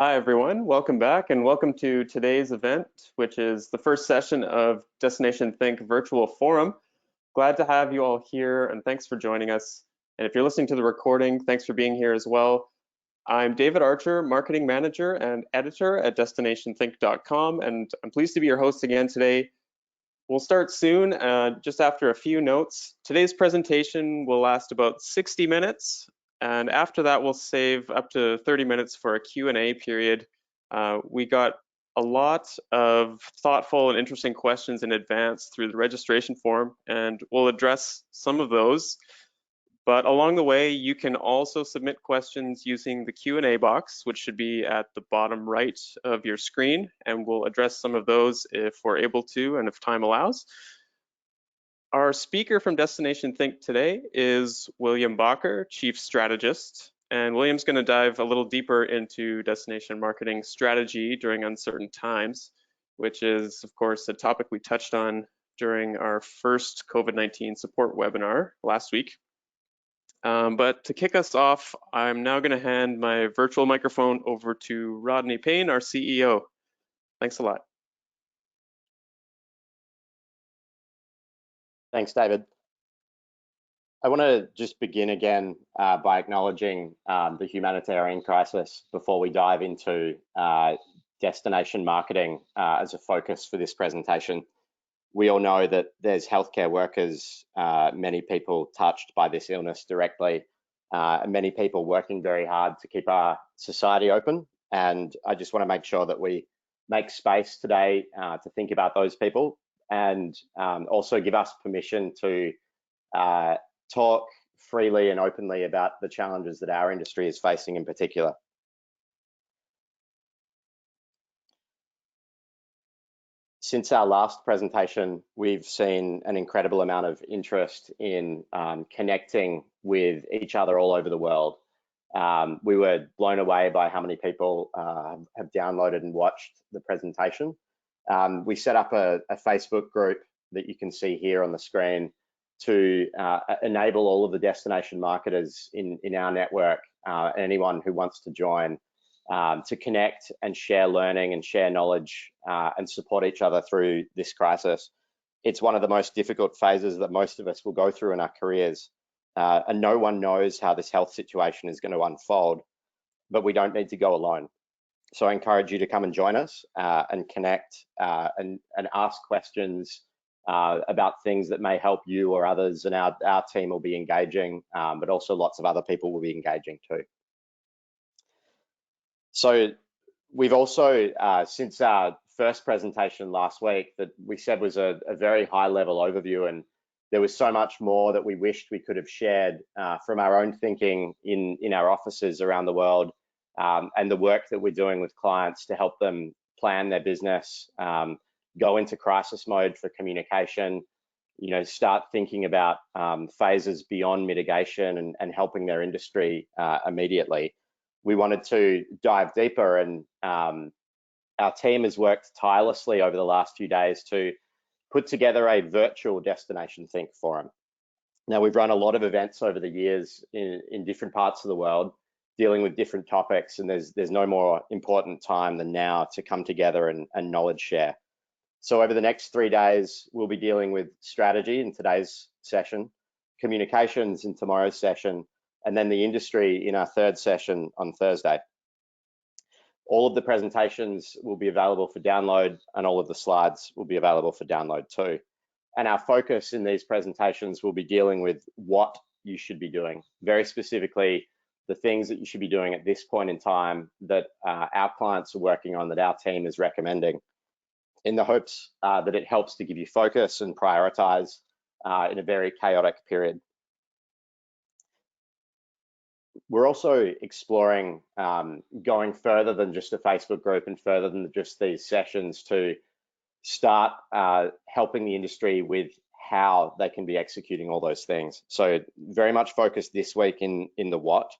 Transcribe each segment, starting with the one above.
Hi, everyone. Welcome back and welcome to today's event, which is the first session of Destination Think Virtual Forum. Glad to have you all here and thanks for joining us. And if you're listening to the recording, thanks for being here as well. I'm David Archer, Marketing Manager and Editor at DestinationThink.com, and I'm pleased to be your host again today. We'll start soon, just after a few notes. Today's presentation will last about 60 minutes. And after that, we'll save up to 30 minutes for a Q&A period. We got a lot of thoughtful and interesting questions in advance through the registration form, and we'll address some of those. But along the way, you can also submit questions using the Q&A box, which should be at the bottom right of your screen, and we'll address some of those if we're able to and if time allows. Our speaker from Destination Think today is William Bakker, Chief Strategist, and William's going to dive a little deeper into destination marketing strategy during uncertain times, which is, of course, a topic we touched on during our first COVID-19 support webinar last week. But to kick us off, I'm now going to hand my virtual microphone over to Rodney Payne, our CEO. Thanks a lot. Thanks, David. I want to just begin again by acknowledging the humanitarian crisis before we dive into destination marketing as a focus for this presentation. We all know that there's healthcare workers, many people touched by this illness directly, and many people working very hard to keep our society open. And I just want to make sure that we make space today to think about those people and also give us permission to talk freely and openly about the challenges that our industry is facing in particular. Since our last presentation, we've seen an incredible amount of interest in connecting with each other all over the world. We were blown away by how many people have downloaded and watched the presentation. We set up a Facebook group that you can see here on the screen to enable all of the destination marketers in our network, anyone who wants to join, to connect and share learning and share knowledge and support each other through this crisis. It's one of the most difficult phases that most of us will go through in our careers, and no one knows how this health situation is going to unfold, but we don't need to go alone. So I encourage you to come and join us and connect and ask questions about things that may help you or others, and our team will be engaging, but also lots of other people will be engaging too. So we've also, since our first presentation last week that we said was a very high level overview, and there was so much more that we wished we could have shared from our own thinking in our offices around the world, and the work that we're doing with clients to help them plan their business, go into crisis mode for communication, start thinking about phases beyond mitigation and helping their industry immediately. We wanted to dive deeper, and our team has worked tirelessly over the last few days to put together a virtual Destination Think forum. Now, we've run a lot of events over the years in different parts of the world, dealing with different topics, and there's no more important time than now to come together and knowledge share. So over the next 3 days, we'll be dealing with strategy in today's session, communications in tomorrow's session, and then the industry in our third session on Thursday. All of the presentations will be available for download, and all of the slides will be available for download too. And our focus in these presentations will be dealing with what you should be doing, very specifically the things that you should be doing at this point in time that our clients are working on, that our team is recommending, in the hopes that it helps to give you focus and prioritize in a very chaotic period. We're also exploring going further than just a Facebook group and further than just these sessions to start helping the industry with how they can be executing all those things. So very much focused this week in the what,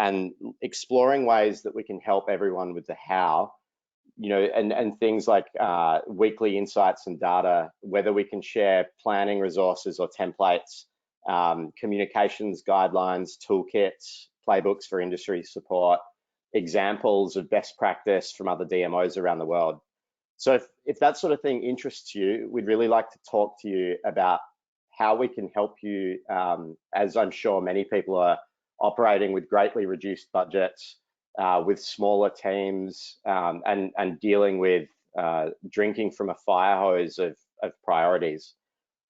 and exploring ways that we can help everyone with the how, and things like weekly insights and data, whether we can share planning resources or templates, communications guidelines, toolkits, playbooks for industry support, examples of best practice from other DMOs around the world. So if that sort of thing interests you, we'd really like to talk to you about how we can help you, as I'm sure many people are operating with greatly reduced budgets, with smaller teams, and dealing with drinking from a fire hose of priorities.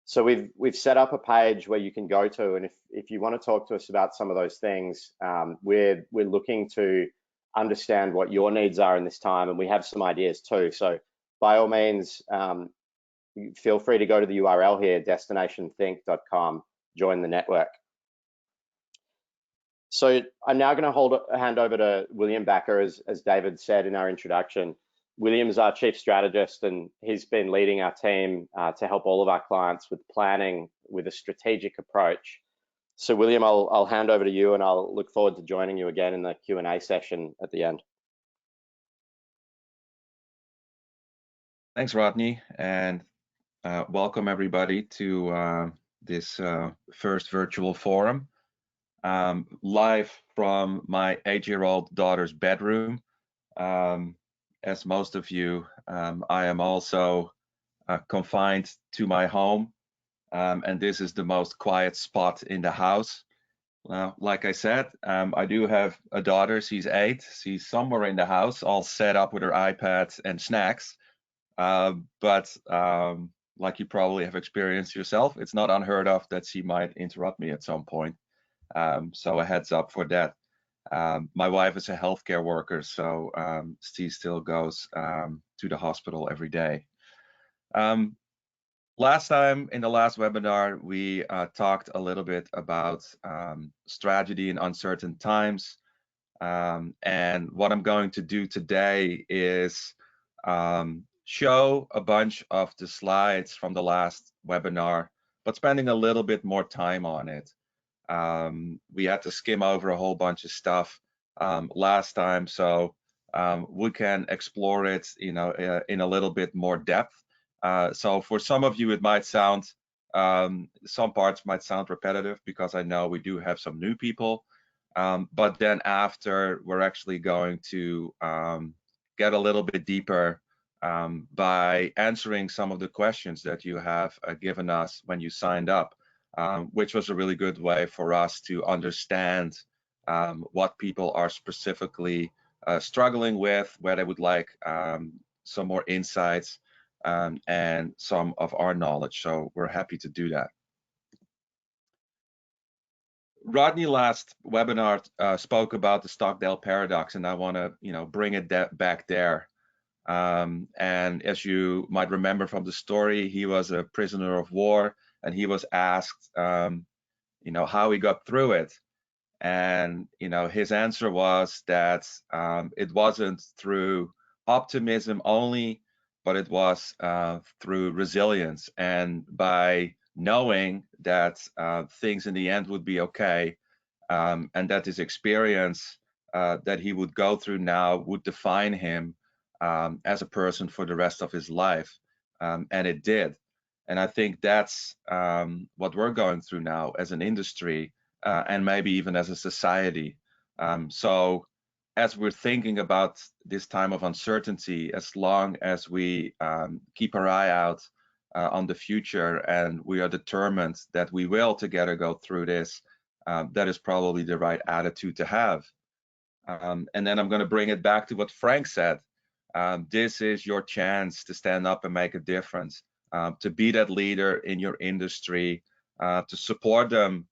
So we've set up a page where you can go to, and if you want to talk to us about some of those things, we're looking to understand what your needs are in this time, and we have some ideas too. So by all means, feel free to go to the URL here, destinationthink.com, join the network. So I'm now going to hand over to William Bakker, as David said in our introduction. William's our chief strategist, and he's been leading our team to help all of our clients with planning with a strategic approach. So William, I'll hand over to you, and I'll look forward to joining you again in the Q&A session at the end. Thanks, Rodney, and welcome everybody to this first virtual forum. Live from my 8-year-old daughter's bedroom. As most of you, I am also confined to my home, and this is the most quiet spot in the house. Like I said, I do have a daughter. She's 8. She's somewhere in the house, all set up with her iPad and snacks. But like you probably have experienced yourself, it's not unheard of that she might interrupt me at some point. So a heads up for that. My wife is a healthcare worker, so she still goes to the hospital every day. Last time in the last webinar, we talked a little bit about strategy in uncertain times. And what I'm going to do today is show a bunch of the slides from the last webinar, but spending a little bit more time on it. We had to skim over a whole bunch of stuff last time, so we can explore it, in a little bit more depth. So for some of you, it might sound, some parts might sound repetitive because I know we do have some new people. But then after, we're actually going to get a little bit deeper by answering some of the questions that you have given us when you signed up, which was a really good way for us to understand what people are specifically struggling with, where they would like some more insights and some of our knowledge. So we're happy to do that. Rodney last webinar spoke about the Stockdale paradox, and I want to bring it back there. And as you might remember from the story, he was a prisoner of war, and he was asked how he got through it. And his answer was that it wasn't through optimism only, but it was through resilience, and by knowing that things in the end would be okay, and that his experience that he would go through now would define him as a person for the rest of his life, and it did. And I think that's what we're going through now as an industry, and maybe even as a society. So as we're thinking about this time of uncertainty, as long as we keep our eye out on the future, and we are determined that we will together go through this, that is probably the right attitude to have. And then I'm going to bring it back to what Frank said. This is your chance to stand up and make a difference, to be that leader in your industry, to support them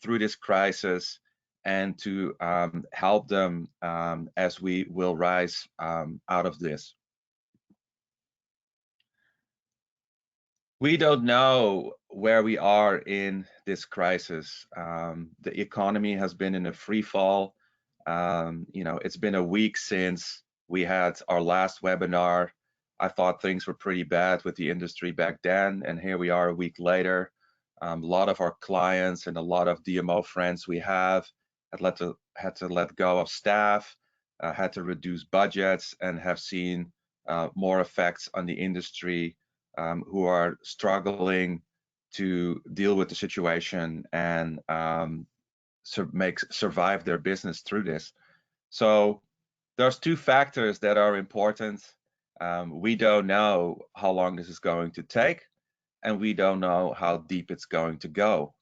through this crisis, and to help them as we will rise out of this. We don't know where we are in this crisis. The economy has been in a free fall. It's been a week since we had our last webinar. I thought things were pretty bad with the industry back then, and here we are a week later. A lot of our clients and a lot of DMO friends we have had to let go of staff, had to reduce budgets, and have seen more effects on the industry, who are struggling to deal with the situation and survive their business through this. So There's two factors that are important. We don't know how long this is going to take, and we don't know how deep it's going to go.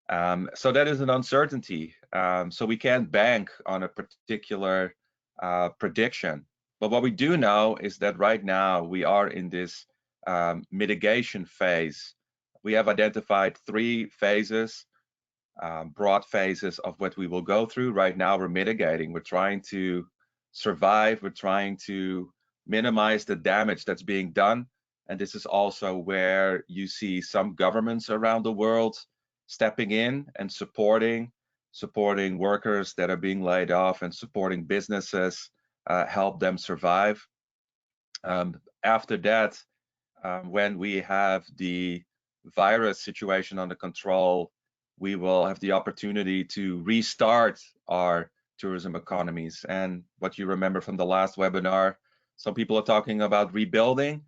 So that is an uncertainty. So we can't bank on a particular prediction. But what we do know is that right now we are in this mitigation phase. We have identified 3 phases, broad phases of what we will go through. Right now we're mitigating. We're trying to survive. We're trying to minimize the damage that's being done. And this is also where you see some governments around the world stepping in and supporting workers that are being laid off and supporting businesses, help them survive. After that, when we have the virus situation under control, we will have the opportunity to restart our tourism economies. And what you remember from the last webinar, some people are talking about rebuilding.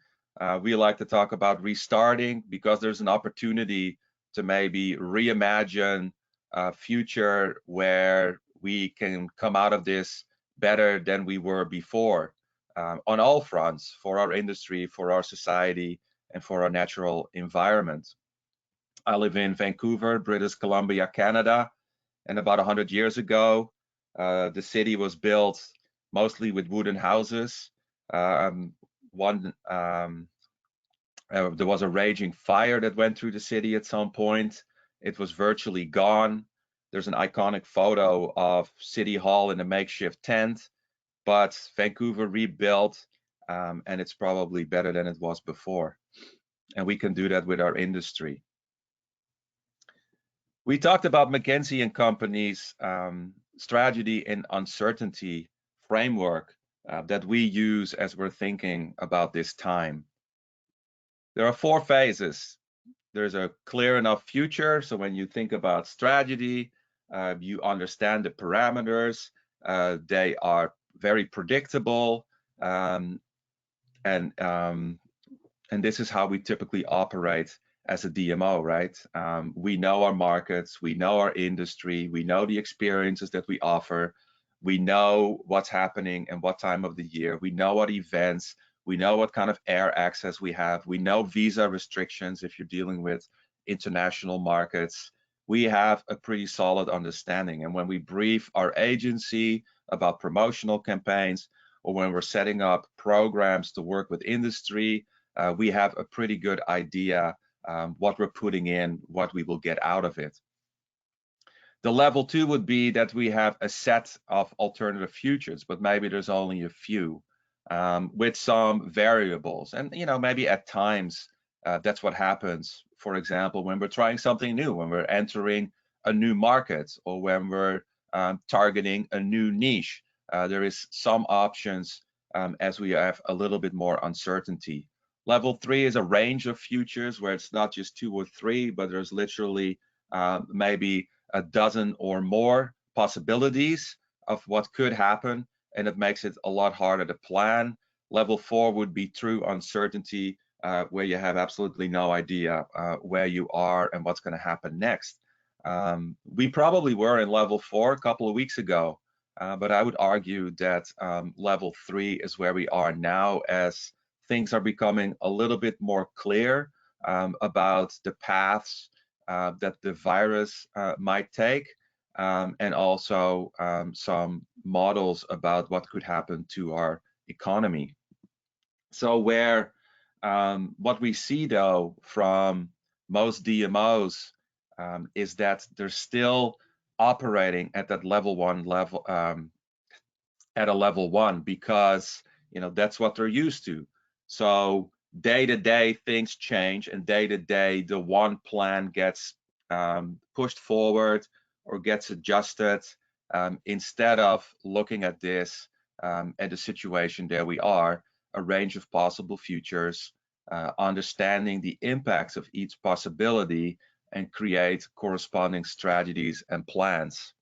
We like to talk about restarting, because there's an opportunity to maybe reimagine a future where we can come out of this better than we were before, on all fronts, for our industry, for our society, and for our natural environment. I live in Vancouver, British Columbia, Canada, and about 100 years ago, the city was built mostly with wooden houses. There was a raging fire that went through the city at some point. It was virtually gone. There's an iconic photo of City Hall in a makeshift tent, but Vancouver rebuilt, and it's probably better than it was before. And we can do that with our industry. We talked about McKinsey & Company's strategy and uncertainty framework that we use as we're thinking about this time. There are 4 phases. There's a clear enough future. So when you think about strategy, you understand the parameters. They are very predictable, and this is how we typically operate as a DMO, right? We know our markets, we know our industry, we know the experiences that we offer, we know what's happening and what time of the year, we know what events, we know what kind of air access we have, we know visa restrictions if you're dealing with international markets. We have a pretty solid understanding. And when we brief our agency about promotional campaigns, or when we're setting up programs to work with industry, we have a pretty good idea what we're putting in, what we will get out of it. The level 2 would be that we have a set of alternative futures, but maybe there's only a few with some variables. And maybe at times that's what happens. For example, when we're trying something new, when we're entering a new market, or when we're targeting a new niche, there is some options as we have a little bit more uncertainty. Level 3 is a range of futures where it's not just 2 or 3, but there's literally maybe a dozen or more possibilities of what could happen, and it makes it a lot harder to plan. Level 4 would be true uncertainty, where you have absolutely no idea where you are and what's going to happen next. We probably were in level 4 a couple of weeks ago, but I would argue that level 3 is where we are now, as things are becoming a little bit more clear about the paths that the virus might take, and also some models about what could happen to our economy. So what we see though from most DMOs is that they're still operating at that level 1 level, at a level 1, because that's what they're used to. So day to day things change, and day to day the one plan gets pushed forward or gets adjusted, instead of looking at this at the situation that we are, a range of possible futures, understanding the impacts of each possibility, and create corresponding strategies and plans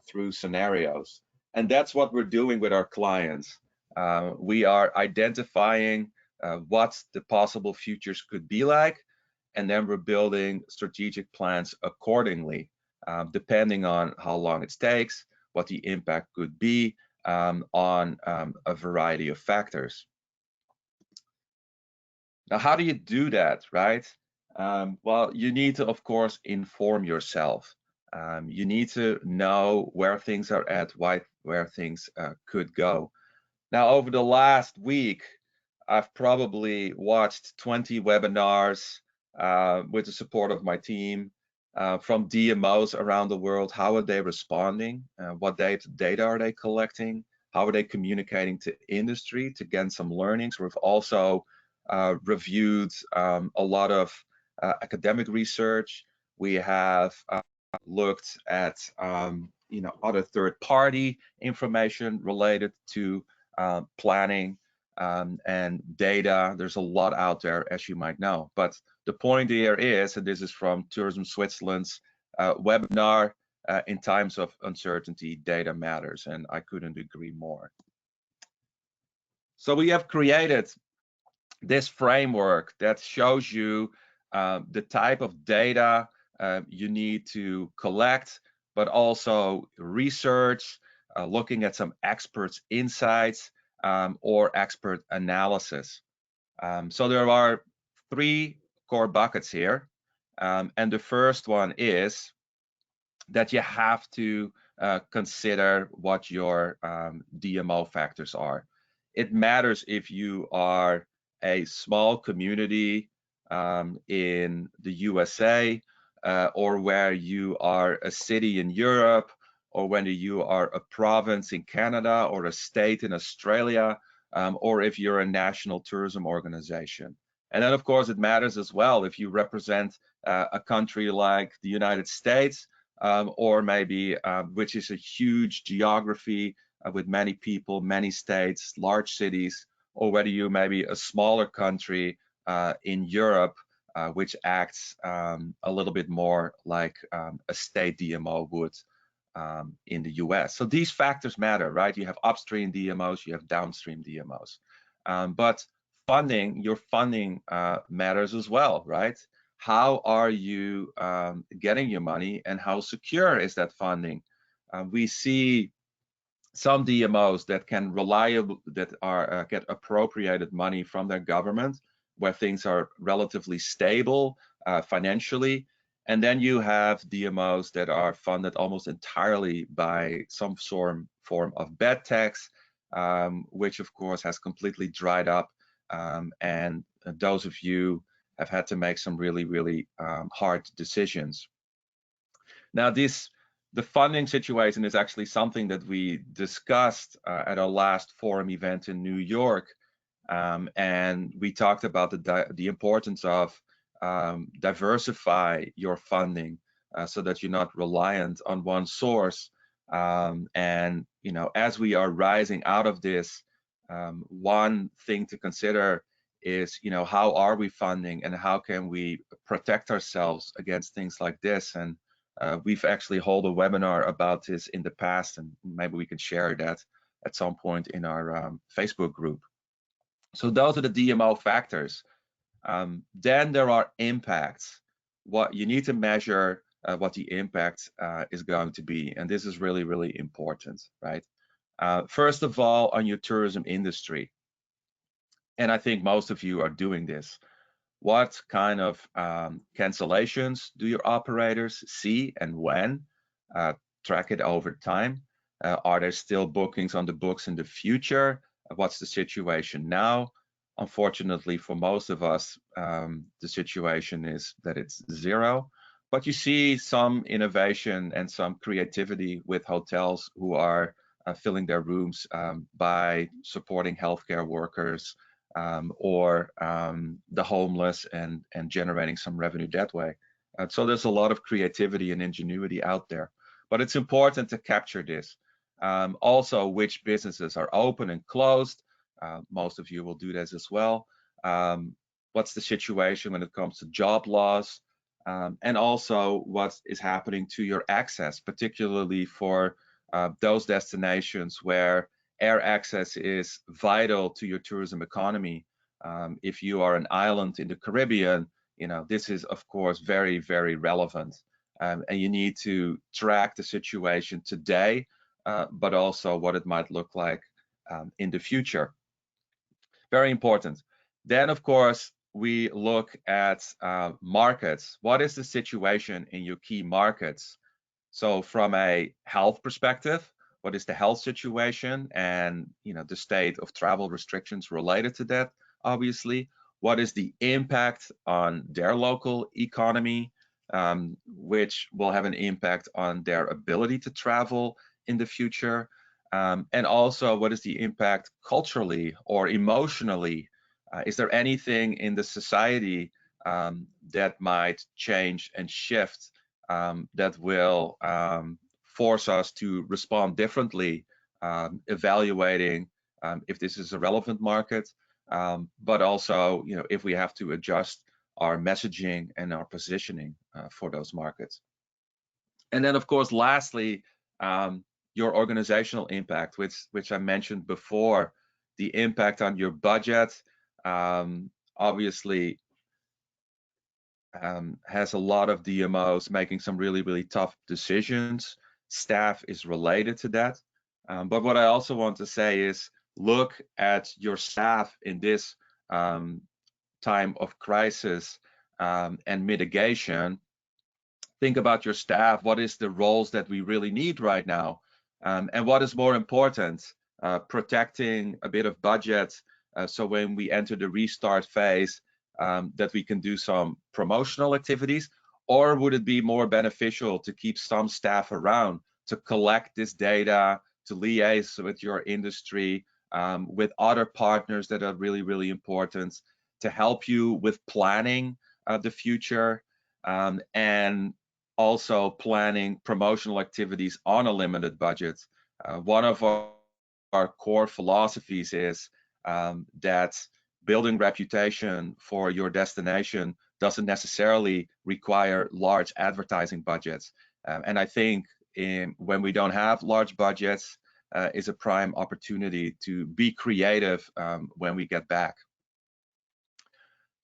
through scenarios. And that's what we're doing with our clients. We are identifying what the possible futures could be like, and then we're building strategic plans accordingly, depending on how long it takes, what the impact could be, on a variety of factors. Now, how do you do that, right? Well, you need to, of course, inform yourself. You need to know where things are at, where things could go. Now, over the last week, I've probably watched 20 webinars with the support of my team from DMOs around the world. How are they responding? What data are they collecting? How are they communicating to industry to gain some learnings? We've also reviewed a lot of academic research. We have looked at other third-party information related to planning and data. There's a lot out there, as you might know. But the point here is, and this is from Tourism Switzerland's webinar, in times of uncertainty, data matters, and I couldn't agree more. So we have created this framework that shows you the type of data you need to collect, but also research, looking at some experts' insights or expert analysis. So there are 3 core buckets here. And the first one is that you have to consider what your DMO factors are. It matters if you are a small community in the USA, or where you are a city in Europe, or whether you are a province in Canada or a state in Australia, or if you're a national tourism organization. And then, of course, it matters as well if you represent a country like the United States, or maybe which is a huge geography with many people, many states, large cities, or whether you may be a smaller country in Europe, which acts a little bit more like a state DMO would in the US. So these factors matter, right? You have upstream DMOs, you have downstream DMOs. But funding, your funding matters as well, right? How are you getting your money, and how secure is that funding? We see some DMOs that can get appropriated money from their government, where things are relatively stable financially. And then you have DMOs that are funded almost entirely by some form of bed tax, which of course has completely dried up. And those of you have had to make some really hard decisions. Now, the funding situation is actually something that we discussed at our last forum event in New York, and we talked about the importance of diversify your funding so that you're not reliant on one source. And as we are rising out of this, one thing to consider is how are we funding, and how can we protect ourselves against things like this. And we've actually held a webinar about this in the past, and maybe we can share that at some point in our Facebook group. So those are the DMO factors. Then there are impacts. What you need to measure what the impact is going to be, and this is really important, right? First of all, on your tourism industry, and I think most of you are doing this. What kind of cancellations do your operators see, and when? Track it over time. Are there still bookings on the books in the future? What's the situation now? Unfortunately, for most of us, the situation is that it's 0. But you see some innovation and some creativity with hotels who are filling their rooms by supporting healthcare workers, or the homeless, and generating some revenue that way. So there's a lot of creativity and ingenuity out there, but it's important to capture this. Also, which businesses are open and closed. Most of you will do this as well. What's the situation when it comes to job loss? And also what is happening to your access, particularly for those destinations where air access is vital to your tourism economy. If you are an island in the Caribbean, this is of course very relevant, and you need to track the situation today but also what it might look like in the future. Very important. Then, of course, we look at markets. What is the situation in your key markets? So from a health perspective, what is the health situation and the state of travel restrictions related to that, obviously? What is the impact on their local economy, which will have an impact on their ability to travel in the future? And also, what is the impact culturally or emotionally? Is there anything in the society that might change and shift that will force us to respond differently, evaluating if this is a relevant market, but also, if we have to adjust our messaging and our positioning for those markets. And then, of course, lastly, your organizational impact, which I mentioned before, the impact on your budget, obviously has a lot of DMOs making some really, really tough decisions. Staff is related to that. But what I also want to say is look at your staff in this time of crisis and mitigation. Think about your staff. What is the roles that we really need right now? And what is more important, protecting a bit of budget so when we enter the restart phase, that we can do some promotional activities? Or would it be more beneficial to keep some staff around to collect this data, to liaise with your industry, with other partners that are really, really important, to help you with planning the future, and also planning promotional activities on a limited budget? One of our core philosophies is that building reputation for your destination doesn't necessarily require large advertising budgets. And I think when we don't have large budgets, is a prime opportunity to be creative when we get back.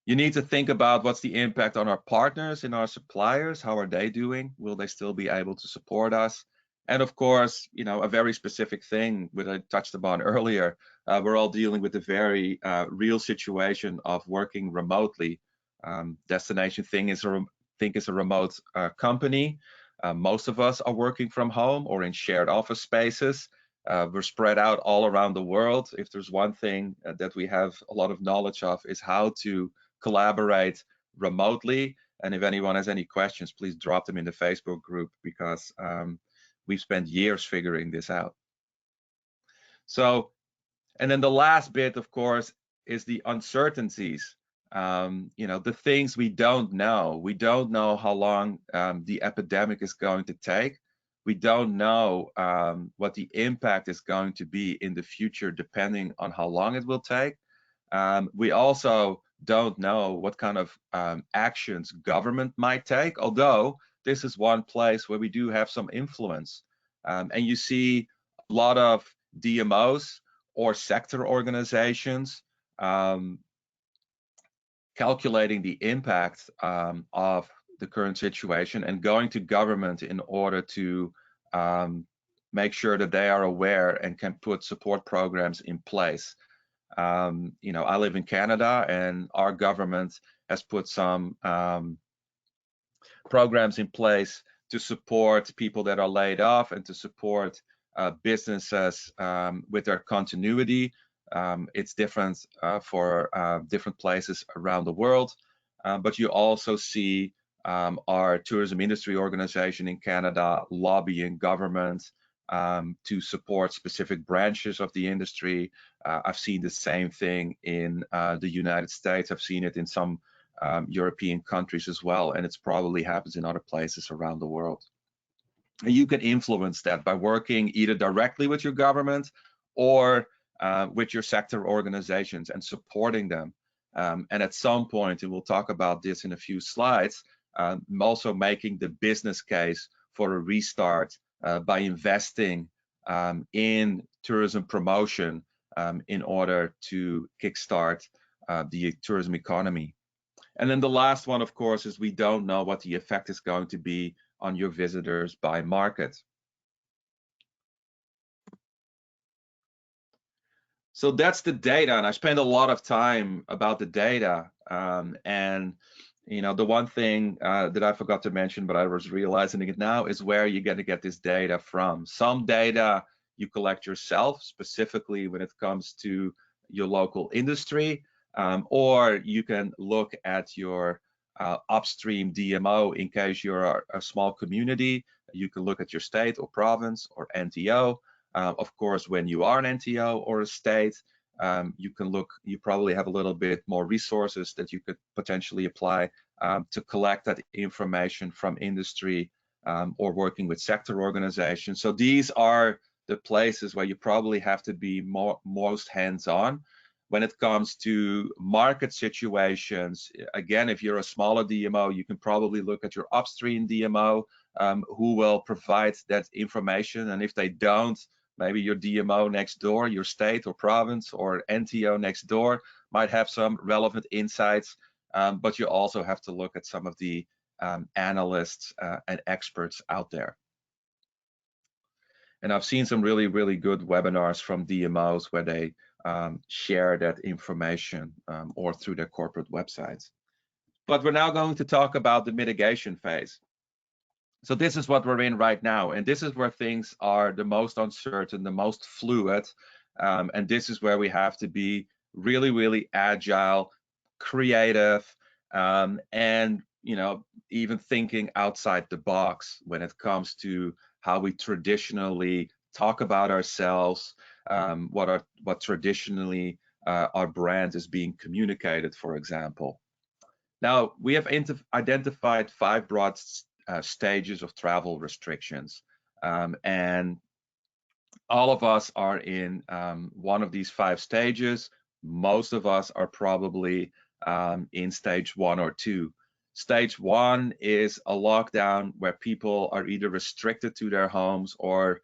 You need to think about what's the impact on our partners and our suppliers. How are they doing? Will they still be able to support us? And of course, a very specific thing which I touched upon earlier, we're all dealing with the very real situation of working remotely. Destination Think is a remote company. Most of us are working from home or in shared office spaces. We're spread out all around the world. If there's one thing that we have a lot of knowledge of, is how to collaborate remotely. And if anyone has any questions, please drop them in the Facebook group, because we've spent years figuring this out. So, and then the last bit, of course, is the uncertainties. The things we don't know. We don't know how long the epidemic is going to take. We don't know what the impact is going to be in the future, depending on how long it will take. We also don't know what kind of actions government might take, although this is one place where we do have some influence. And you see a lot of DMOs or sector organizations calculating the impact of the current situation and going to government in order to make sure that they are aware and can put support programs in place. I live in Canada, and our government has put some programs in place to support people that are laid off and to support businesses with their continuity. It's different for different places around the world, but you also see our tourism industry organization in Canada lobbying government to support specific branches of the industry. I've seen the same thing in the United States. I've seen it in some European countries as well, and it's probably happens in other places around the world. And you can influence that by working either directly with your government or with your sector organizations and supporting them. And at some point, and we'll talk about this in a few slides, also making the business case for a restart by investing in tourism promotion in order to kickstart the tourism economy. And then the last one, of course, is we don't know what the effect is going to be on your visitors by market. So that's the data, and I spend a lot of time about the data. And the one thing that I forgot to mention, but I was realizing it now, is where you're going to get this data from. Some data you collect yourself, specifically when it comes to your local industry, or you can look at your upstream DMO in case you're a small community. You can look at your state or province or NTO. Of course, when you are an NTO or a state, you probably have a little bit more resources that you could potentially apply to collect that information from industry or working with sector organizations. So these are the places where you probably have to be most hands-on. When it comes to market situations, again, if you're a smaller DMO, you can probably look at your upstream DMO who will provide that information. And if they don't, maybe your DMO next door, your state or province or NTO next door might have some relevant insights, but you also have to look at some of the analysts and experts out there. And I've seen some really, really good webinars from DMOs where they share that information or through their corporate websites. But we're now going to talk about the mitigation phase. So this is what we're in right now, and this is where things are the most uncertain, the most fluid, and this is where we have to be really, really agile, creative, and even thinking outside the box when it comes to how we traditionally talk about ourselves, what traditionally our brand is being communicated, for example. Now, we have identified 5 broad stages of travel restrictions, and all of us are in one of these 5 stages. Most of us are probably in stage 1 or 2. Stage 1 is a lockdown where people are either restricted to their homes or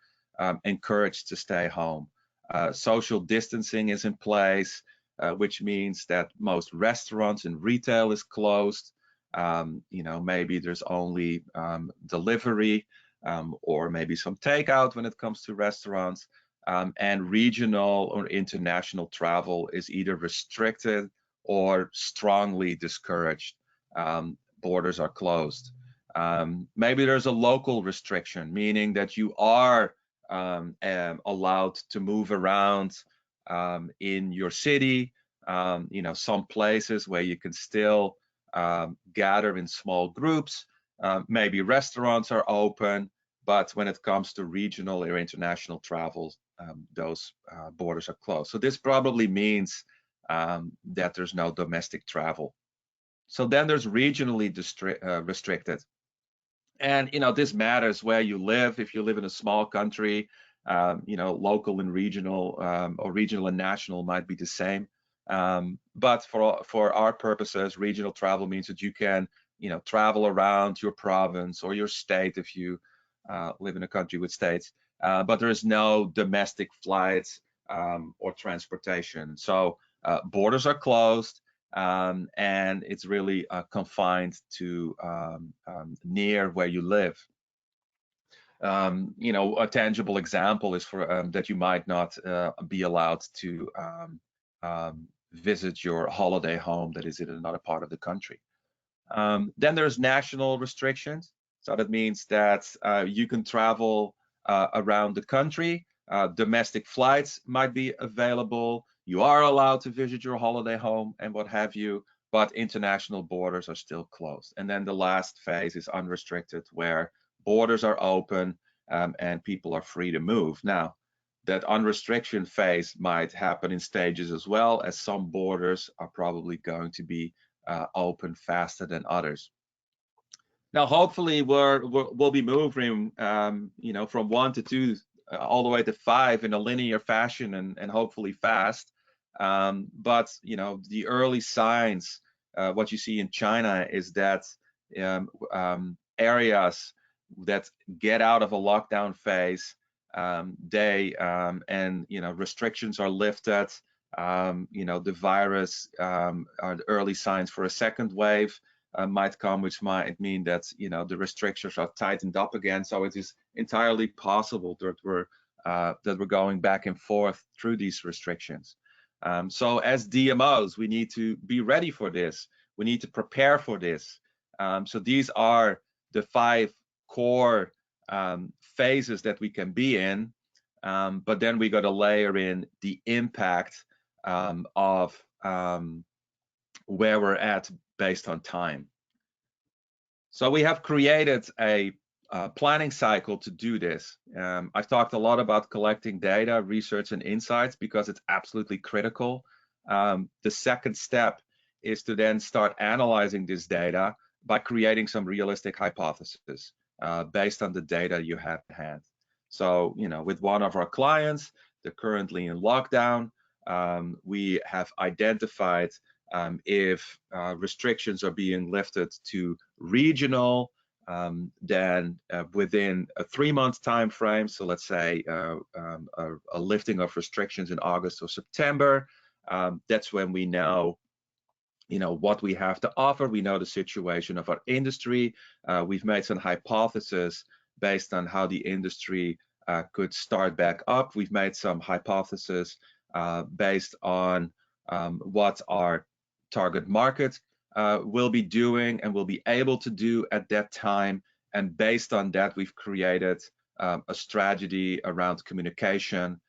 encouraged to stay home. Social distancing is in place, which means that most restaurants and retail is closed. Maybe there's only delivery or maybe some takeout when it comes to restaurants, and regional or international travel is either restricted or strongly discouraged. Borders are closed. Maybe there's a local restriction, meaning that you are allowed to move around in your city. Some places where you can still gather in small groups. Maybe restaurants are open, but when it comes to regional or international travel, those borders are closed. So this probably means that there's no domestic travel. So then there's regionally restricted. And this matters where you live. If you live in a small country, local and regional or regional and national might be the same. But for our purposes, regional travel means that you can travel around your province or your state if you live in a country with states, but there is no domestic flights or transportation. So borders are closed, and it's really confined to near where you live. A tangible example is that you might not be allowed to visit your holiday home that is in another part of the country. Then there's national restrictions. So that means that you can travel around the country. Domestic flights might be available. You are allowed to visit your holiday home and what have you, but international borders are still closed. And then the last phase is unrestricted, where borders are open and people are free to move. Now, that unrestriction phase might happen in stages as well, as some borders are probably going to be open faster than others. Now, hopefully, we'll be moving, from 1 to 2 all the way to 5 in a linear fashion and hopefully fast. But the early signs, what you see in China is that areas that get out of a lockdown phase, restrictions are lifted. The virus are the early signs for a second wave might come, which might mean that the restrictions are tightened up again. So it is entirely possible that we're going back and forth through these restrictions. So as DMOs, we need to be ready for this. We need to prepare for this. So these are the 5 core phases that we can be in, but then we got to layer in the impact of where we're at based on time. So we have created a planning cycle to do this. I've talked a lot about collecting data, research, and insights because it's absolutely critical. The second step is to then start analyzing this data by creating some realistic hypotheses based on the data you have at hand. So, with one of our clients, they're currently in lockdown. We have identified if restrictions are being lifted to regional, then within a 3-month time frame, so let's say a lifting of restrictions in August or September, that's when we know what we have to offer. We know the situation of our industry. We've made some hypotheses based on how the industry could start back up. We've made some hypotheses based on what our target market will be doing and will be able to do at that time. And based on that, we've created a strategy around communication.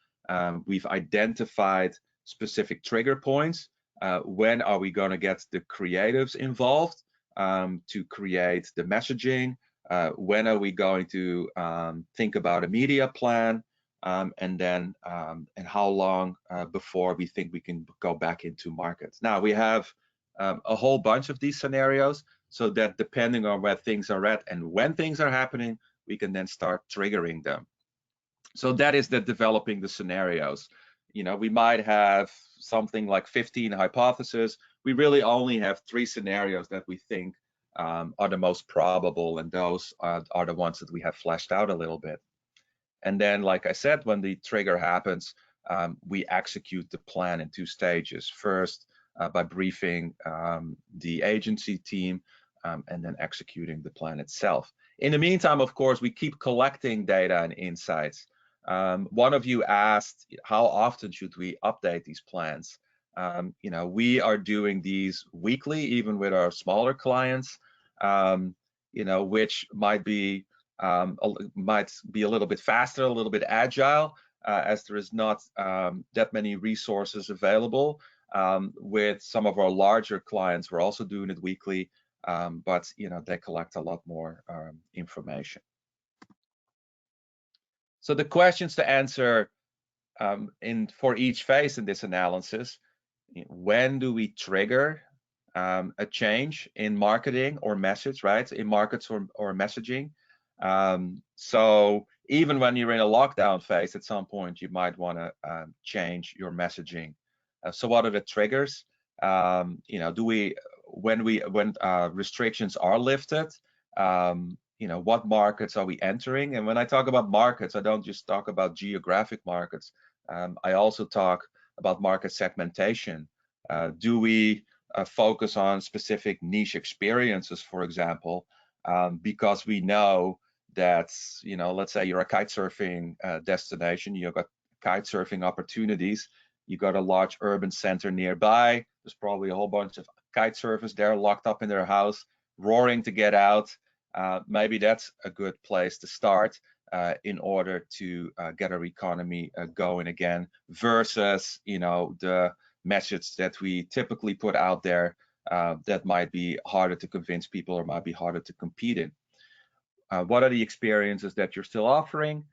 We've identified specific trigger points. When are we going to get the creatives involved to create the messaging? When are we going to think about a media plan? And how long before we think we can go back into markets? Now we have a whole bunch of these scenarios, so that depending on where things are at and when things are happening, we can then start triggering them. So that is the developing the scenarios. We might have something like 15 hypotheses. We really only have 3 scenarios that we think are the most probable, and those are the ones that we have fleshed out a little bit. And then, like I said, when the trigger happens, we execute the plan in 2 stages. First, by briefing the agency team, and then executing the plan itself. In the meantime, of course, we keep collecting data and insights. One of you asked, how often should we update these plans? We are doing these weekly, even with our smaller clients, which might be a little bit faster, a little bit agile, as there is not that many resources available. With some of our larger clients, we're also doing it weekly, but they collect a lot more information. So the questions to answer for each phase in this analysis: when do we trigger a change in marketing or message, right? In markets or messaging. So even when you're in a lockdown phase, at some point you might want to change your messaging. So what are the triggers? When restrictions are lifted, what markets are we entering? And when I talk about markets, I don't just talk about geographic markets. I also talk about market segmentation. Do we focus on specific niche experiences, for example, because we know that, let's say you're a kite surfing destination, you've got kite surfing opportunities, you got a large urban center nearby, there's probably a whole bunch of kite surfers there locked up in their house, roaring to get out. Maybe that's a good place to start in order to get our economy going again, versus the message that we typically put out there that might be harder to convince people or might be harder to compete in. What are the experiences that you're still offering?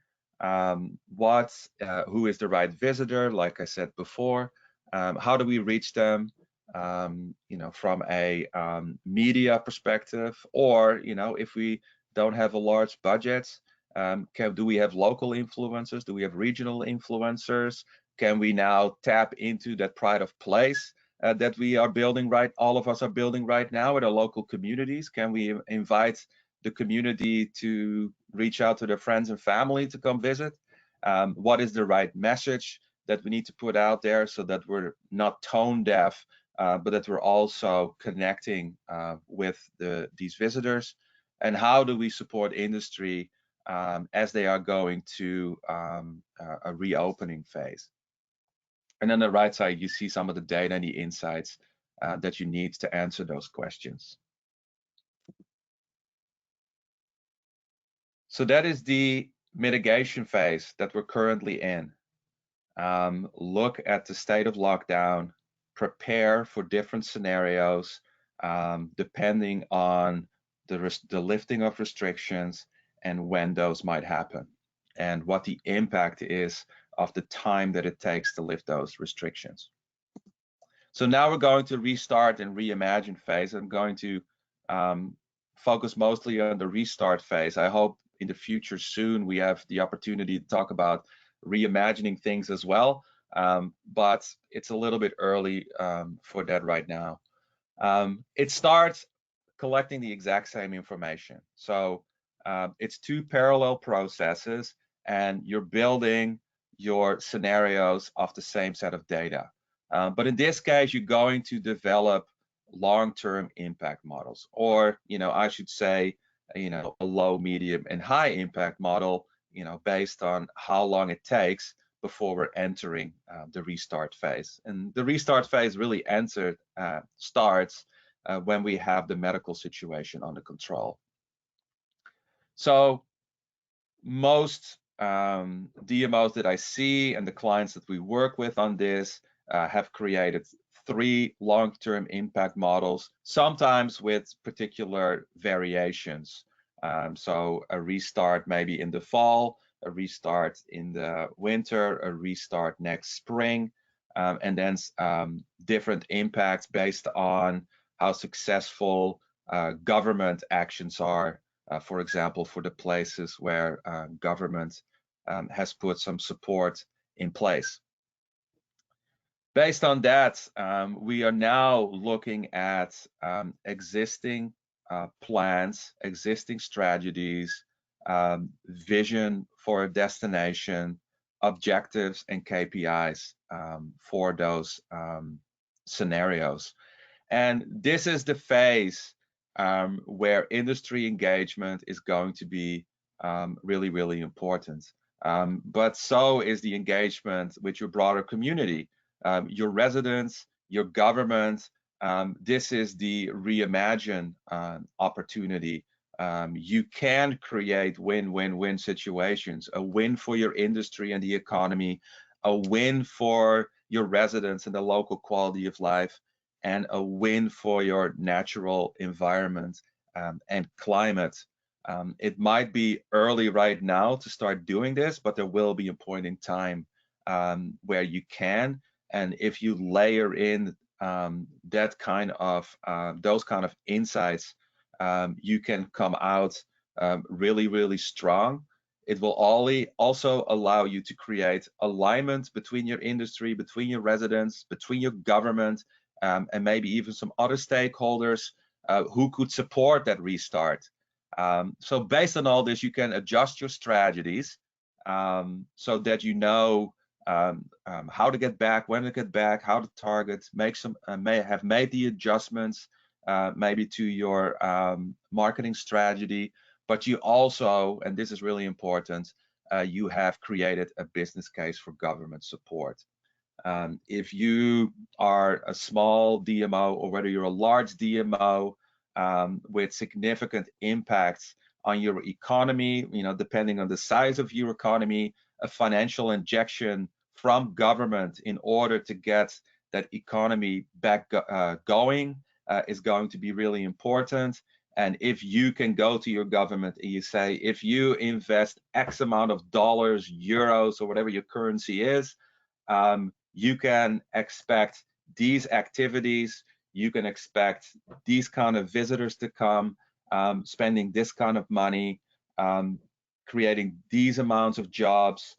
Who is the right visitor? Like I said before, how do we reach them? From a media perspective, or if we don't have a large budget, do we have local influencers? Do we have regional influencers? Can we now tap into that pride of place that we are building all of us are building right now with our local communities? Can we invite the community to reach out to their friends and family to come visit? What is the right message that we need to put out there so that we're not tone deaf, but that we're also connecting with these visitors? And how do we support industry as they are going to a reopening phase? And on the right side, you see some of the data and the insights that you need to answer those questions. So that is the mitigation phase that we're currently in. Look at the state of lockdown, prepare for different scenarios, depending on the lifting of restrictions and when those might happen, and what the impact is of the time that it takes to lift those restrictions. So now we're going to restart and reimagine phase. I'm going to focus mostly on the restart phase. I hope in the future soon we have the opportunity to talk about reimagining things as well, but it's a little bit early for that right now. It starts collecting the exact same information. So it's two parallel processes, and you're building your scenarios off the same set of data. But in this case, you're going to develop long-term impact models, or, I should say, a low, medium, and high impact model, based on how long it takes before we're entering the restart phase. And the restart phase really starts when we have the medical situation under control. So most DMOs that I see and the clients that we work with on this have created 3 long-term impact models, sometimes with particular variations. So a restart maybe in the fall, a restart in the winter, a restart next spring, and then different impacts based on how successful government actions are. For example, for the places where government has put some support in place. Based on that, we are now looking at existing plans, existing strategies, vision for a destination, objectives and KPIs for those scenarios. And this is the phase where industry engagement is going to be really, really important. But so is the engagement with your broader community, your residents, your government. This is the reimagine opportunity. You can create win-win-win situations, a win for your industry and the economy, a win for your residents and the local quality of life, and a win for your natural environment and climate. It might be early right now to start doing this, but there will be a point in time where you can. And if you layer in those kind of insights, you can come out really, really strong. It will also allow you to create alignment between your industry, between your residents, between your government, and maybe even some other stakeholders who could support that restart. So based on all this, you can adjust your strategies so that you know how to get back, when to get back, how to target, may have made the adjustments maybe to your marketing strategy, but you also, and this is really important, you have created a business case for government support. If you are a small DMO or whether you're a large DMO with significant impacts on your economy, depending on the size of your economy, a financial injection from government in order to get that economy back going is going to be really important. And if you can go to your government and you say, if you invest X amount of dollars, euros, or whatever your currency is, you can expect these activities, you can expect these kind of visitors to come, spending this kind of money, creating these amounts of jobs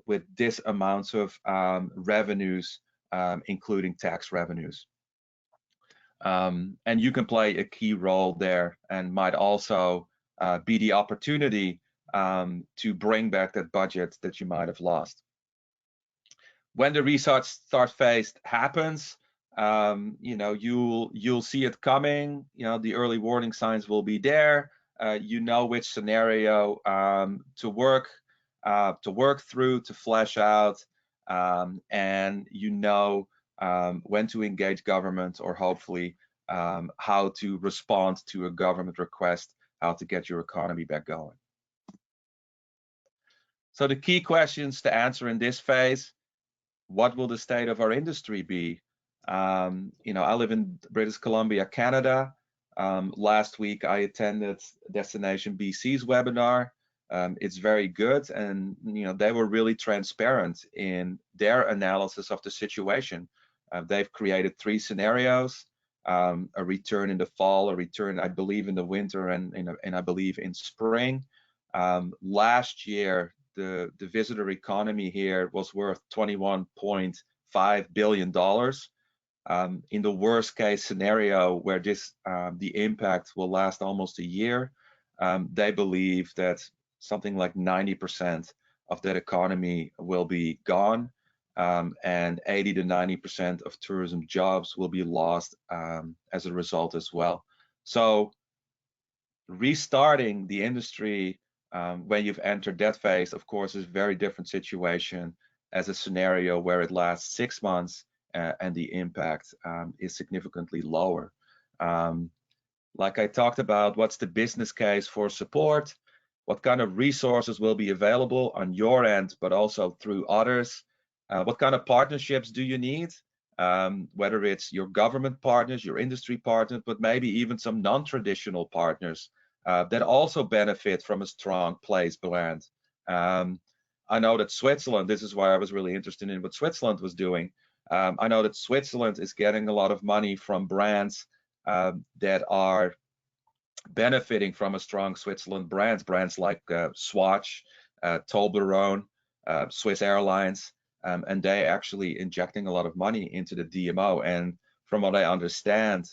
with this amounts of revenues, including tax revenues. And you can play a key role there and might also be the opportunity to bring back that budget that you might have lost. When the restart phase happens, you'll see it coming. The early warning signs will be there. You know which scenario to work through, to flesh out. and you know when to engage government, or hopefully how to respond to a government request, how to get your economy back going. So the key questions to answer in this phase: what will the state of our industry be? You know, I live in British Columbia, Canada. Last week I attended Destination BC's webinar. It's very good, and you know, they were really transparent in their analysis of the situation. They've created 3 scenarios: a return in the fall, a return, I believe, in the winter, and I believe in spring. Last year, the visitor economy here was worth $21.5 billion. In the worst case scenario, where the impact will last almost a year, they believe that something like 90% of that economy will be gone, and 80 to 90% of tourism jobs will be lost as a result as well. So restarting the industry when you've entered that phase, of course, is a very different situation as a scenario where it lasts 6 months and the impact is significantly lower. Like I talked about, what's the business case for support? What kind of resources will be available on your end, but also through others? What kind of partnerships do you need? Whether it's your government partners, your industry partners, but maybe even some non-traditional partners that also benefit from a strong place brand. I know that Switzerland, this is why I was really interested in what Switzerland was doing. I know that Switzerland is getting a lot of money from brands that are benefiting from a strong Switzerland brand, brands like Swatch, Toblerone, Swiss Airlines, and they actually injecting a lot of money into the DMO. And from what I understand,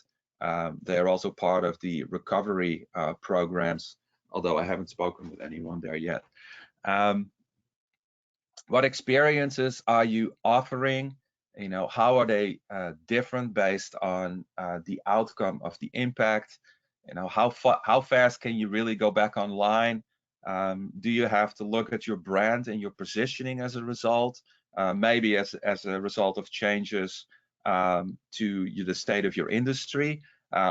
they're also part of the recovery programs, although I haven't spoken with anyone there yet. What experiences are you offering? You know, how are they different based on the outcome of the impact? You know, how fast can you really go back online? Do you have to look at your brand and your positioning as a result? Maybe as a result of changes to the state of your industry,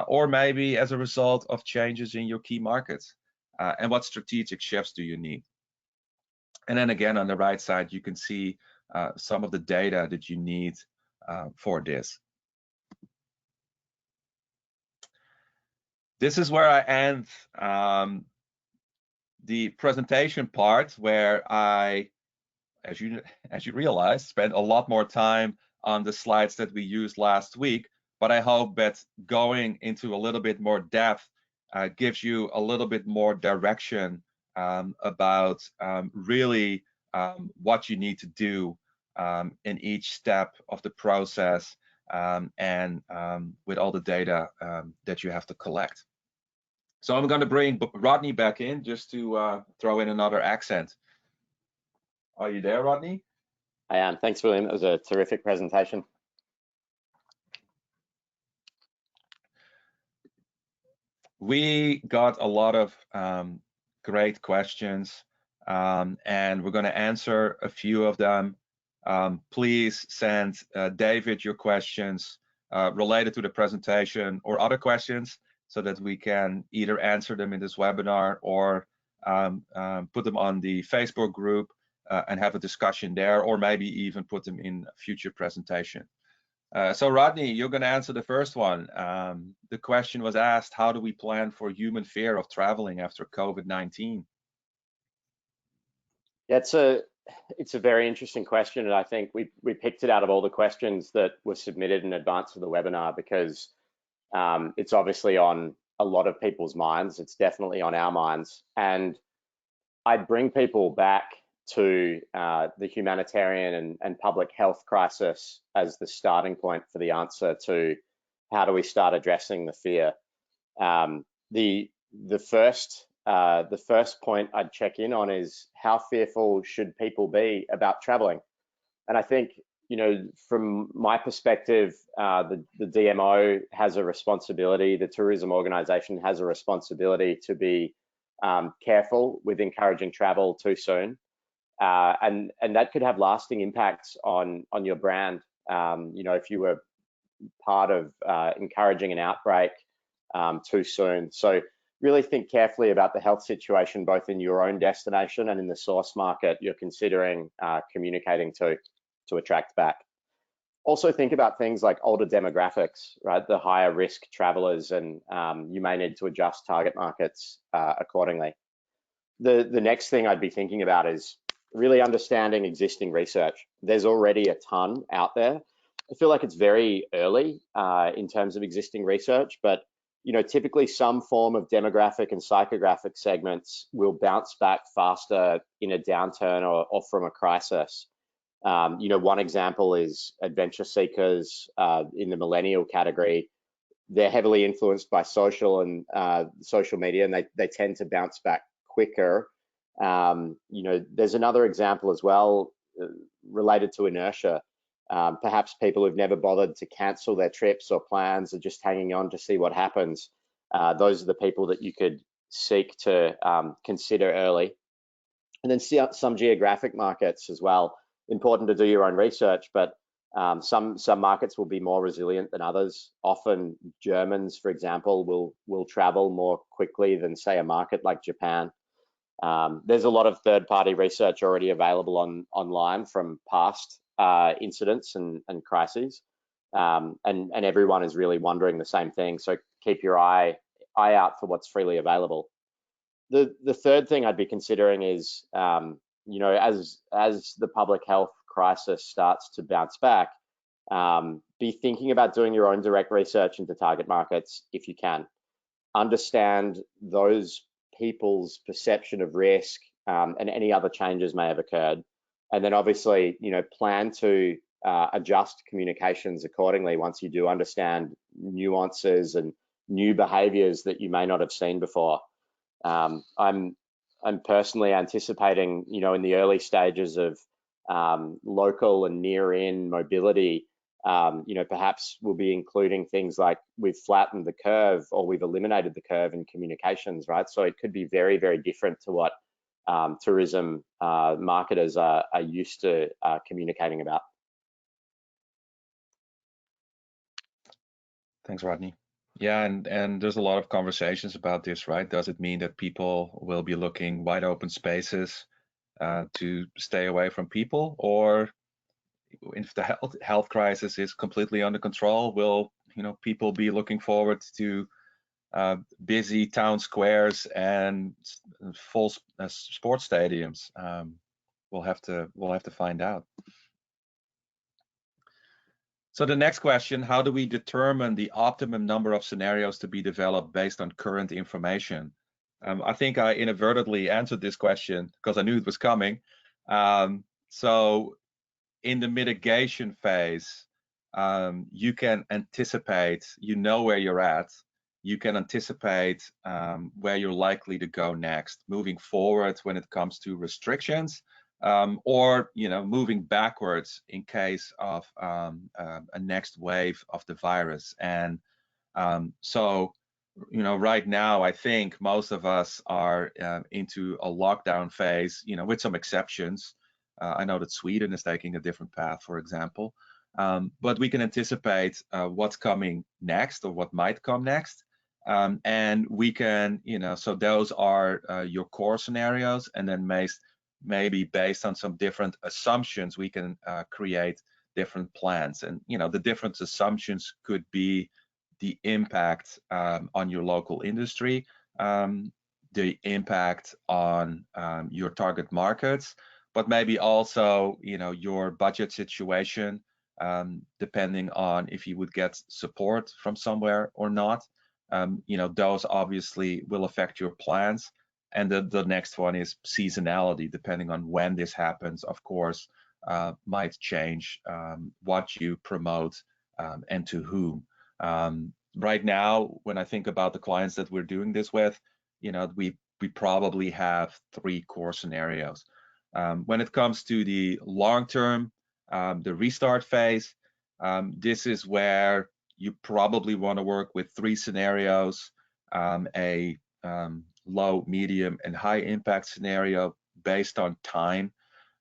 or maybe as a result of changes in your key markets. And what strategic shifts do you need? And then again, on the right side, you can see some of the data that you need for this. This is where I end the presentation part, where I, as you realize, spent a lot more time on the slides that we used last week. But I hope that going into a little bit more depth gives you a little bit more direction about really what you need to do in each step of the process, and with all the data that you have to collect. So I'm going to bring Rodney back in just to throw in another accent. Are you there, Rodney? I am. Thanks, William. That was a terrific presentation. We got a lot of great questions, and we're going to answer a few of them. Please send David your questions related to the presentation or other questions, so that we can either answer them in this webinar or put them on the Facebook group and have a discussion there, or maybe even put them in a future presentation. So Rodney, you're going to answer the first one. The question was asked: how do we plan for human fear of traveling after COVID-19? Yeah, it's a very interesting question, and I think we picked it out of all the questions that were submitted in advance of the webinar, because it's obviously on a lot of people's minds. It's definitely on our minds, and I'd bring people back to the humanitarian and public health crisis as the starting point for the answer to how do we start addressing the fear. The first point I'd check in on is, how fearful should people be about traveling? And I think, you know, from my perspective, the DMO has a responsibility, the tourism organization has a responsibility to be careful with encouraging travel too soon. and that could have lasting impacts on your brand. If you were part of encouraging an outbreak too soon. So really think carefully about the health situation, both in your own destination and in the source market you're considering communicating to attract back. Also think about things like older demographics, right? The higher risk travelers, and you may need to adjust target markets accordingly. The next thing I'd be thinking about is really understanding existing research. There's already a ton out there. I feel like it's very early in terms of existing research, but typically some form of demographic and psychographic segments will bounce back faster in a downturn or from a crisis. One example is adventure seekers in the millennial category. They're heavily influenced by social and social media, and they tend to bounce back quicker. There's another example as well related to inertia. Perhaps people who've never bothered to cancel their trips or plans are just hanging on to see what happens. Those are the people that you could seek to consider early. And then see some geographic markets as well. Important to do your own research, but some markets will be more resilient than others. Often Germans, for example, will travel more quickly than, say, a market like Japan. There's a lot of third-party research already available online from past incidents and crises, and everyone is really wondering the same thing. So keep your eye out for what's freely available. The third thing I'd be considering is, as the public health crisis starts to bounce back, be thinking about doing your own direct research into target markets if you can. Understand those people's perception of risk and any other changes may have occurred. And then obviously, plan to adjust communications accordingly once you do understand nuances and new behaviors that you may not have seen before. I'm personally anticipating, in the early stages of local and near-in mobility, perhaps we'll be including things like we've flattened the curve or we've eliminated the curve in communications, right? So it could be very, very different to what tourism marketers are used to communicating about. Thanks, Rodney. Yeah, and there's a lot of conversations about this, right? Does it mean that people will be looking wide open spaces to stay away from people, or if the health crisis is completely under control, will people be looking forward to busy town squares and full sports stadiums? We'll have to find out. So the next question, how do we determine the optimum number of scenarios to be developed based on current information? I think I inadvertently answered this question because I knew it was coming. So in the mitigation phase, you can anticipate, where you're at, you can anticipate where you're likely to go next, moving forward when it comes to restrictions, or moving backwards in case of a next wave of the virus. And so right now I think most of us are into a lockdown phase, with some exceptions. I know that Sweden is taking a different path, for example, but we can anticipate what's coming next or what might come next. And we can, so those are your core scenarios, and then maybe based on some different assumptions, we can create different plans. And the different assumptions could be the impact on your local industry, the impact on your target markets, but maybe also your budget situation, depending on if you would get support from somewhere or not. Those obviously will affect your plans. And the next one is seasonality. Depending on when this happens, of course, might change what you promote and to whom. Right now, when I think about the clients that we're doing this with, we probably have 3 core scenarios. When it comes to the long term, the restart phase, this is where you probably want to work with 3 scenarios, a low, medium, and high impact scenario based on time.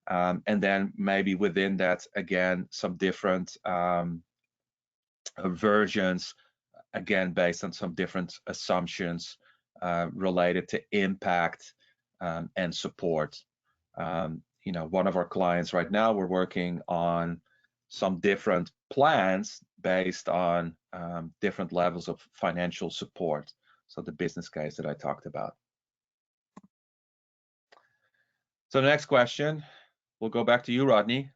And then maybe within that, again, some different versions, again, based on some different assumptions related to impact and support. One of our clients right now, we're working on some different plans based on different levels of financial support. So the business case that I talked about. So the next question, we'll go back to you, Rodney.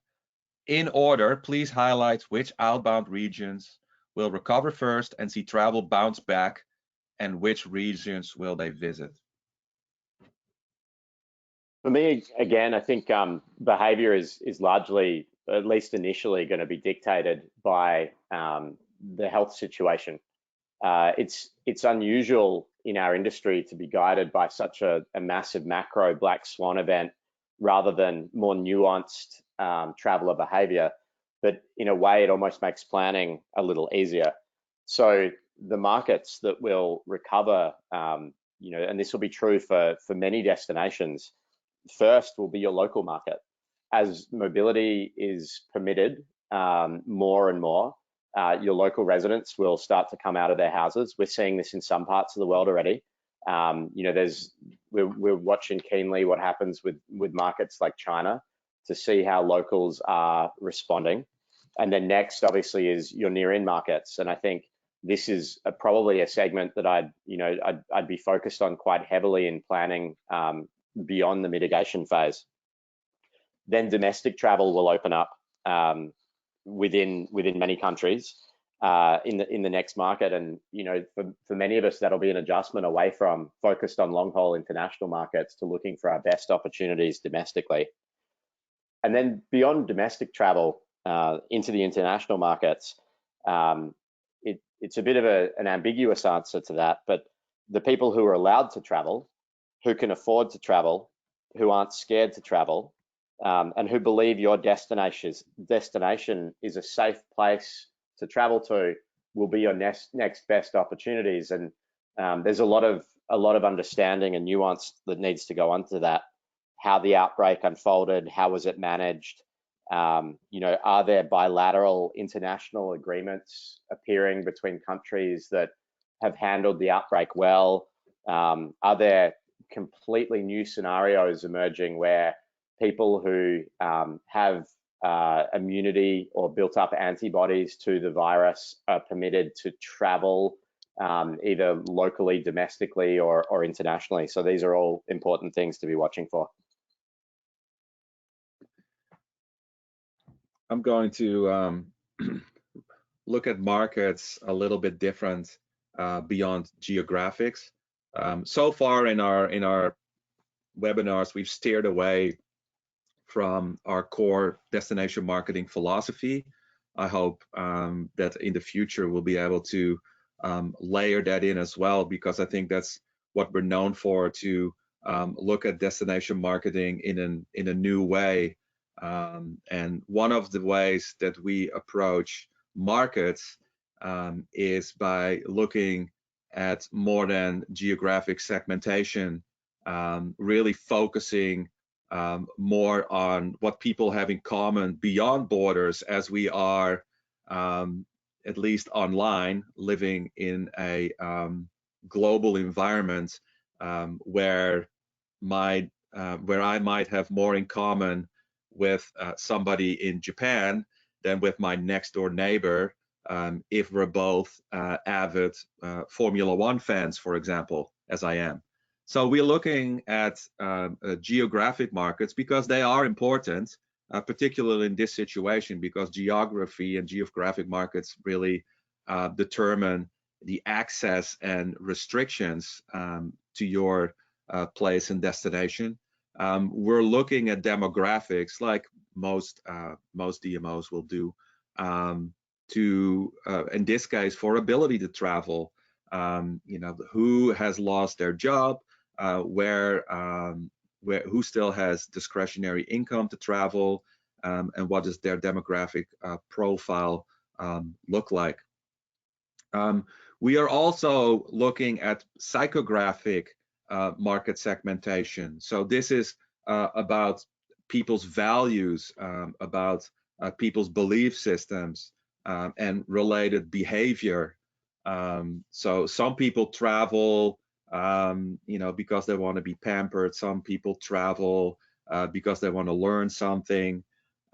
In order, please highlight which outbound regions will recover first and see travel bounce back, and which regions will they visit? For me, again, I think behavior is largely, at least initially, going to be dictated by the health situation. It's unusual in our industry to be guided by such a massive macro black swan event rather than more nuanced traveler behavior. But in a way, it almost makes planning a little easier. So the markets that will recover, and this will be true for many destinations, first will be your local market. As mobility is permitted more and more, your local residents will start to come out of their houses. We're seeing this in some parts of the world already. We're watching keenly what happens with markets like China to see how locals are responding. And then next, obviously, is your near-in markets. And I think this is probably a segment that I'd be focused on quite heavily in planning beyond the mitigation phase. Then domestic travel will open up within many countries in the next market, and for many of us, that'll be an adjustment away from focused on long-haul international markets to looking for our best opportunities domestically. And then beyond domestic travel into the international markets, it's a bit of an ambiguous answer to that, but the people who are allowed to travel, who can afford to travel, who aren't scared to travel, and who believe your destination is a safe place to travel to, will be your next best opportunities. And there's a lot of understanding and nuance that needs to go onto that. How the outbreak unfolded, how was it managed? Are there bilateral international agreements appearing between countries that have handled the outbreak well? Are there completely new scenarios emerging where people who have immunity or built up antibodies to the virus are permitted to travel either locally, domestically, or internationally? So these are all important things to be watching for. I'm going to look at markets a little bit different beyond geographics. So far in our webinars, we've steered away from our core destination marketing philosophy. I hope that in the future we'll be able to layer that in as well, because I think that's what we're known for, to look at destination marketing in a new way. And one of the ways that we approach markets is by looking at more than geographic segmentation, really focusing more on what people have in common beyond borders, as we are, at least online, living in a global environment where I might have more in common with somebody in Japan than with my next door neighbor, if we're both avid Formula One fans, for example, as I am. So we're looking at geographic markets because they are important, particularly in this situation, because geography and geographic markets really determine the access and restrictions to your place and destination. We're looking at demographics, like most DMOs will do, to in this case, for ability to travel. Who has lost their job, who still has discretionary income to travel, and what does their demographic profile look like. We are also looking at psychographic market segmentation. So this is about people's values, about people's belief systems, and related behavior. So some people travel, because they want to be pampered. Some people travel because they want to learn something.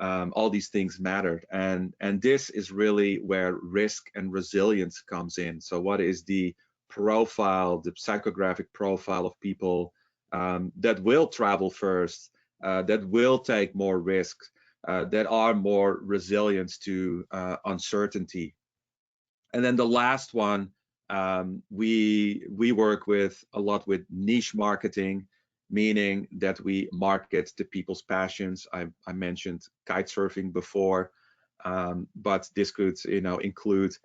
All these things matter, and this is really where risk and resilience comes in. So what is the profile, the psychographic profile of people that will travel first, that will take more risks, that are more resilient to uncertainty? And then the last one, we work with a lot with niche marketing, meaning that we market to people's passions. I mentioned kite surfing before, but this could include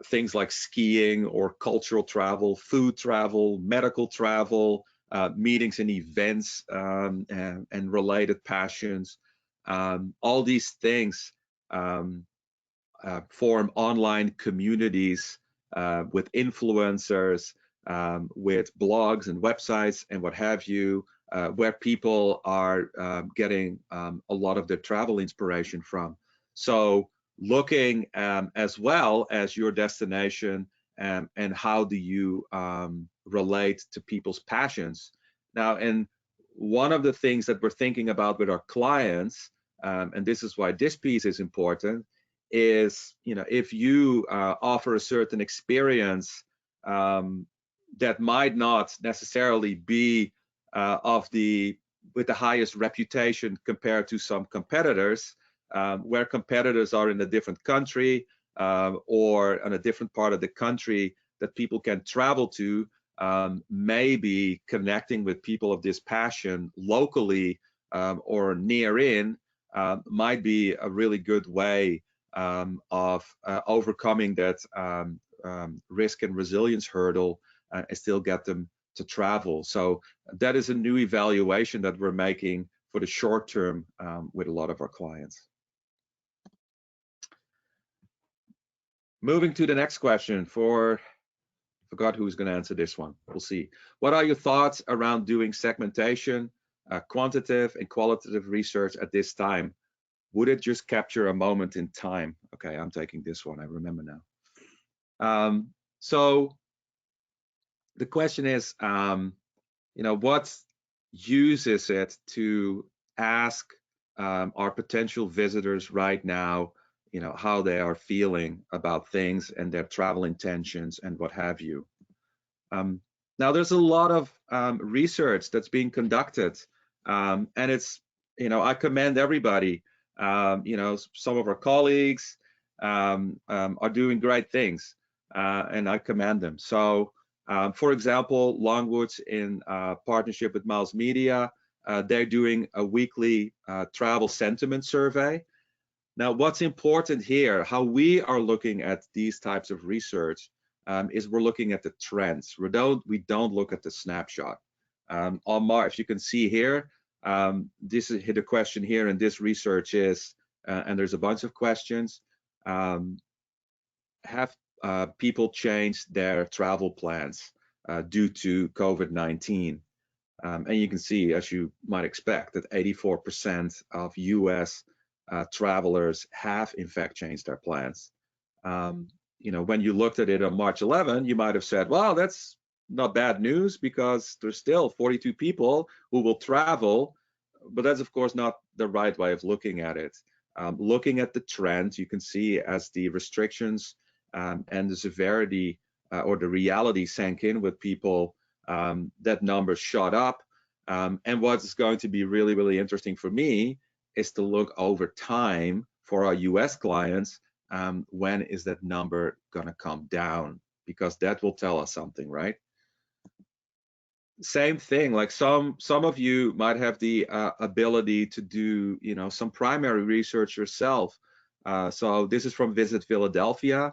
things like skiing or cultural travel, food travel, medical travel, meetings and events, and related passions. All these things form online communities with influencers, with blogs and websites and what have you, where people are getting a lot of their travel inspiration from. So looking as well as your destination, and how do you relate to people's passions. Now, and one of the things that we're thinking about with our clients, and this is why this piece is important, is if you offer a certain experience that might not necessarily be with the highest reputation compared to some competitors, where competitors are in a different country or in a different part of the country that people can travel to, maybe connecting with people of this passion locally or near in might be a really good way of overcoming that risk and resilience hurdle and still get them to travel. So that is a new evaluation that we're making for the short term with a lot of our clients. Moving to the next question, forgot who's going to answer this one. We'll see. What are your thoughts around doing segmentation, quantitative and qualitative research at this time? Would it just capture a moment in time? Okay, I'm taking this one. I remember now. So the question is, what use is it to ask our potential visitors right now, how they are feeling about things and their travel intentions and what have you? Now, there's a lot of research that's being conducted, and it's, I commend everybody. Some of our colleagues are doing great things, and I commend them. So, for example, Longwoods, in partnership with Miles Media, they're doing a weekly travel sentiment survey. Now, what's important here, how we are looking at these types of research, is we're looking at the trends. We don't look at the snapshot. If you can see here, this is the question here, and this research is, and there's a bunch of questions. Have people changed their travel plans due to COVID-19? And you can see, as you might expect, that 84% of US travelers have in fact changed their plans. When you looked at it on March 11, you might have said, well, that's not bad news because there's still 42 people who will travel, but that's of course not the right way of looking at it. Looking at the trends, you can see as the restrictions and the severity or the reality sank in with people, that number shot up. And what's going to be really, really interesting for me is to look over time for our US clients, when is that number going to come down? Because that will tell us something, right? Same thing, like some of you might have the ability to do, some primary research yourself. So this is from Visit Philadelphia,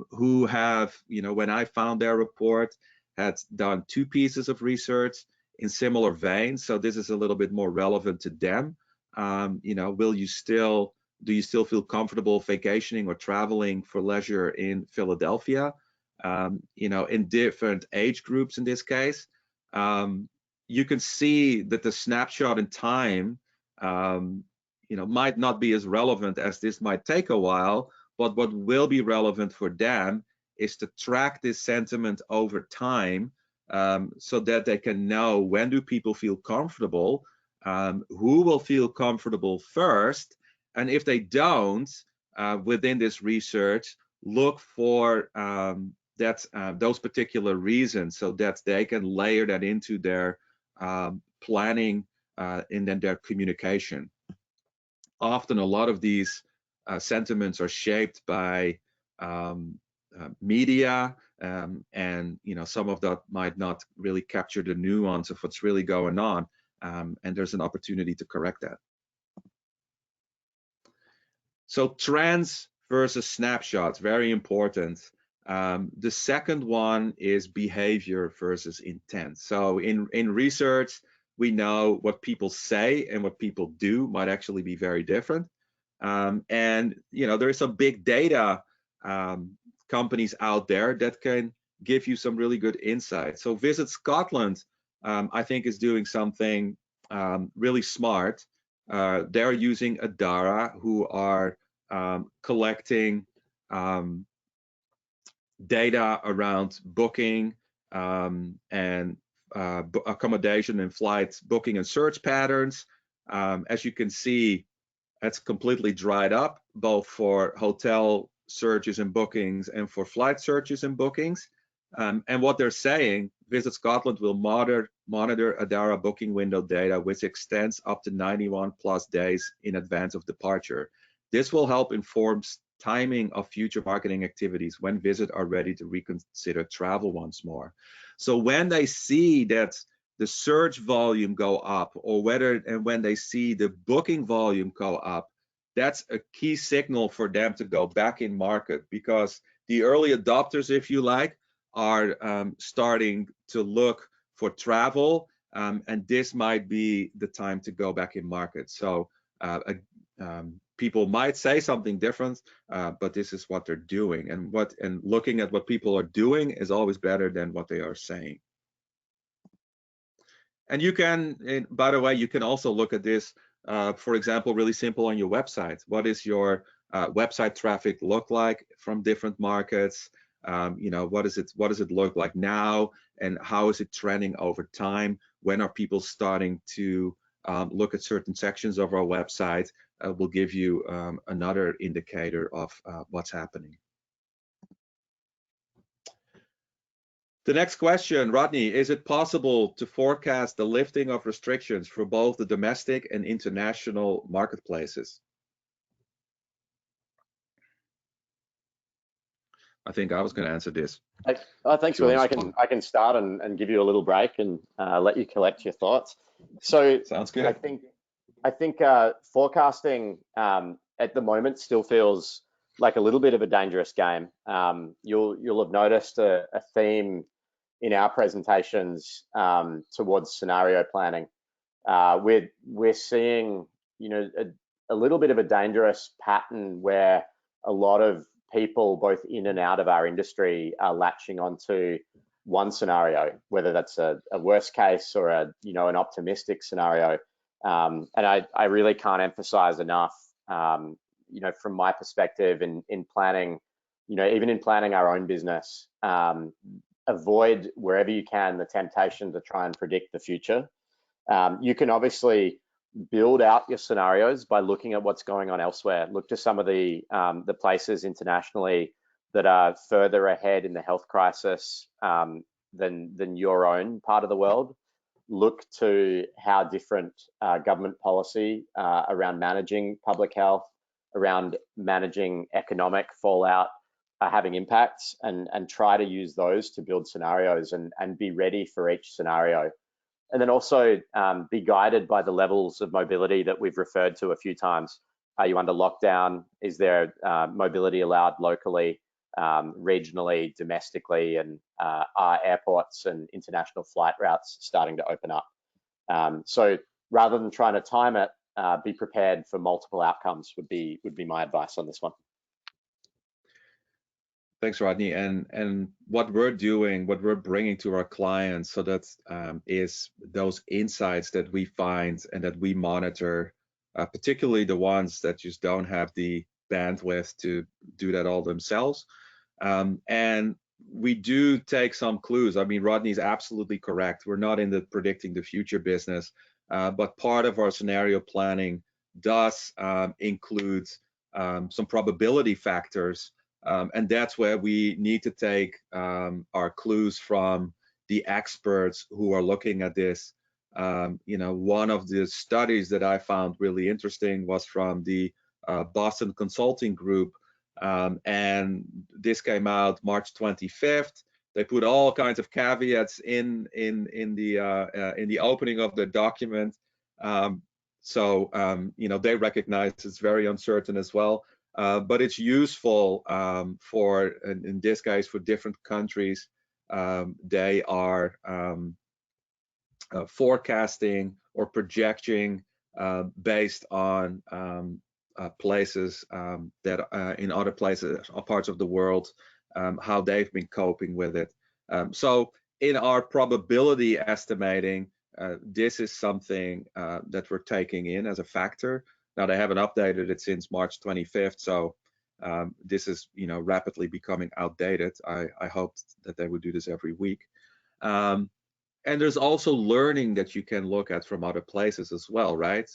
who have, when I found their report, had done 2 pieces of research in similar veins. So this is a little bit more relevant to them. Do you still feel comfortable vacationing or traveling for leisure in Philadelphia? In different age groups in this case. You can see that the snapshot in time might not be as relevant, as this might take a while, but what will be relevant for them is to track this sentiment over time, so that they can know when do people feel comfortable, who will feel comfortable first, and if they don't, within this research, look for those particular reasons, so that they can layer that into their planning and then their communication. Often a lot of these sentiments are shaped by media, and some of that might not really capture the nuance of what's really going on, and there's an opportunity to correct that. So trends versus snapshots, very important. The second one is behavior versus intent. So in research, we know what people say and what people do might actually be very different. And there is some big data companies out there that can give you some really good insight. So Visit Scotland, I think, is doing something really smart. They're using Adara, who are collecting data around booking and accommodation and flights booking and search patterns. As you can see, that's completely dried up, both for hotel searches and bookings and for flight searches and bookings. And what they're saying, Visit Scotland will monitor Adara booking window data, which extends up to 91 plus days in advance of departure. This will help inform timing of future marketing activities when Visit are ready to reconsider travel once more. So when they see that the search volume go up, or when they see the booking volume go up, that's a key signal for them to go back in market, because the early adopters, if you like, are starting to look for travel, and this might be the time to go back in market. So people might say something different, but this is what they're doing, and looking at what people are doing is always better than what they are saying. And you can, by the way, you can also look at this, for example, really simple on your website. What is your website traffic look like from different markets? What does it look like now, and how is it trending over time? When are people starting to look at certain sections of our website? Will give you another indicator of what's happening. The next question, Rodney, is it possible to forecast the lifting of restrictions for both the domestic and international marketplaces? I think I was going to answer this. Thanks, William. I can start and give you a little break and let you collect your thoughts. So sounds good. I think forecasting at the moment still feels like a little bit of a dangerous game. You'll have noticed a theme in our presentations towards scenario planning. We're seeing a little bit of a dangerous pattern where a lot of people, both in and out of our industry, are latching onto one scenario, whether that's a worst case or an optimistic scenario. And I really can't emphasize enough, from my perspective in planning, even in planning our own business, avoid wherever you can the temptation to try and predict the future. You can obviously build out your scenarios by looking at what's going on elsewhere. Look to some of the places internationally that are further ahead in the health crisis than your own part of the world. Look to how different government policy around managing public health, around managing economic fallout are having impacts, and try to use those to build scenarios and be ready for each scenario. And then also be guided by the levels of mobility that we've referred to a few times. Are you under lockdown? Is there mobility allowed locally, regionally, domestically, and are airports and international flight routes starting to open up? So rather than trying to time it, be prepared for multiple outcomes would be my advice on this one. Thanks, Rodney. And what we're doing, what we're bringing to our clients, so that is those insights that we find and that we monitor particularly the ones that just don't have the bandwidth to do that all themselves. And we do take some clues. I mean, Rodney's absolutely correct. We're not in the predicting the future business, but part of our scenario planning does include some probability factors, and that's where we need to take our clues from the experts who are looking at this. One of the studies that I found really interesting was from the Boston Consulting Group, and this came out March 25th. They put all kinds of caveats in the opening of the document. They recognize it's very uncertain as well, but it's useful for, in this case, for different countries. They are forecasting or projecting based on places that in other places or parts of the world, how they've been coping with it. So in our probability estimating, this is something that we're taking in as a factor. Now, they haven't updated it since March 25th, so this is rapidly becoming outdated. I hoped that they would do this every week. And there's also learning that you can look at from other places as well, right?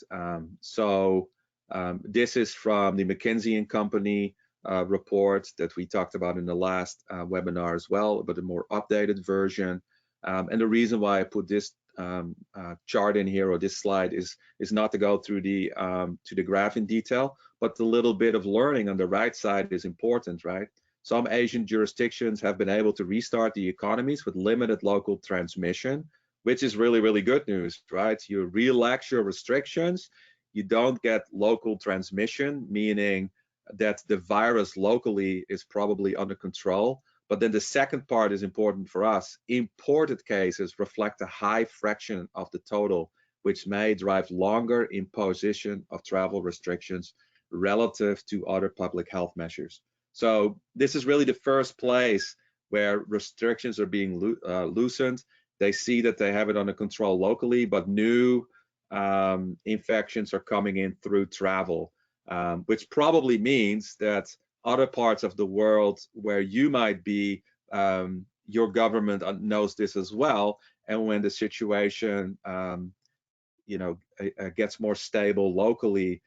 This is from the McKinsey & Company report that we talked about in the last webinar as well, but a more updated version. And the reason why I put this chart in here, or this slide, is not to go through to the graph in detail, but the little bit of learning on the right side is important, right? Some Asian jurisdictions have been able to restart the economies with limited local transmission, which is really, really good news, right? You relax your restrictions, you don't get local transmission, meaning that the virus locally is probably under control. But then the second part is important for us. Imported cases reflect a high fraction of the total, which may drive longer imposition of travel restrictions relative to other public health measures. So this is really the first place where restrictions are being loosened. They see that they have it under control locally, but new infections are coming in through travel, which probably means that other parts of the world where you might be, your government knows this as well. And when the situation, gets more stable locally,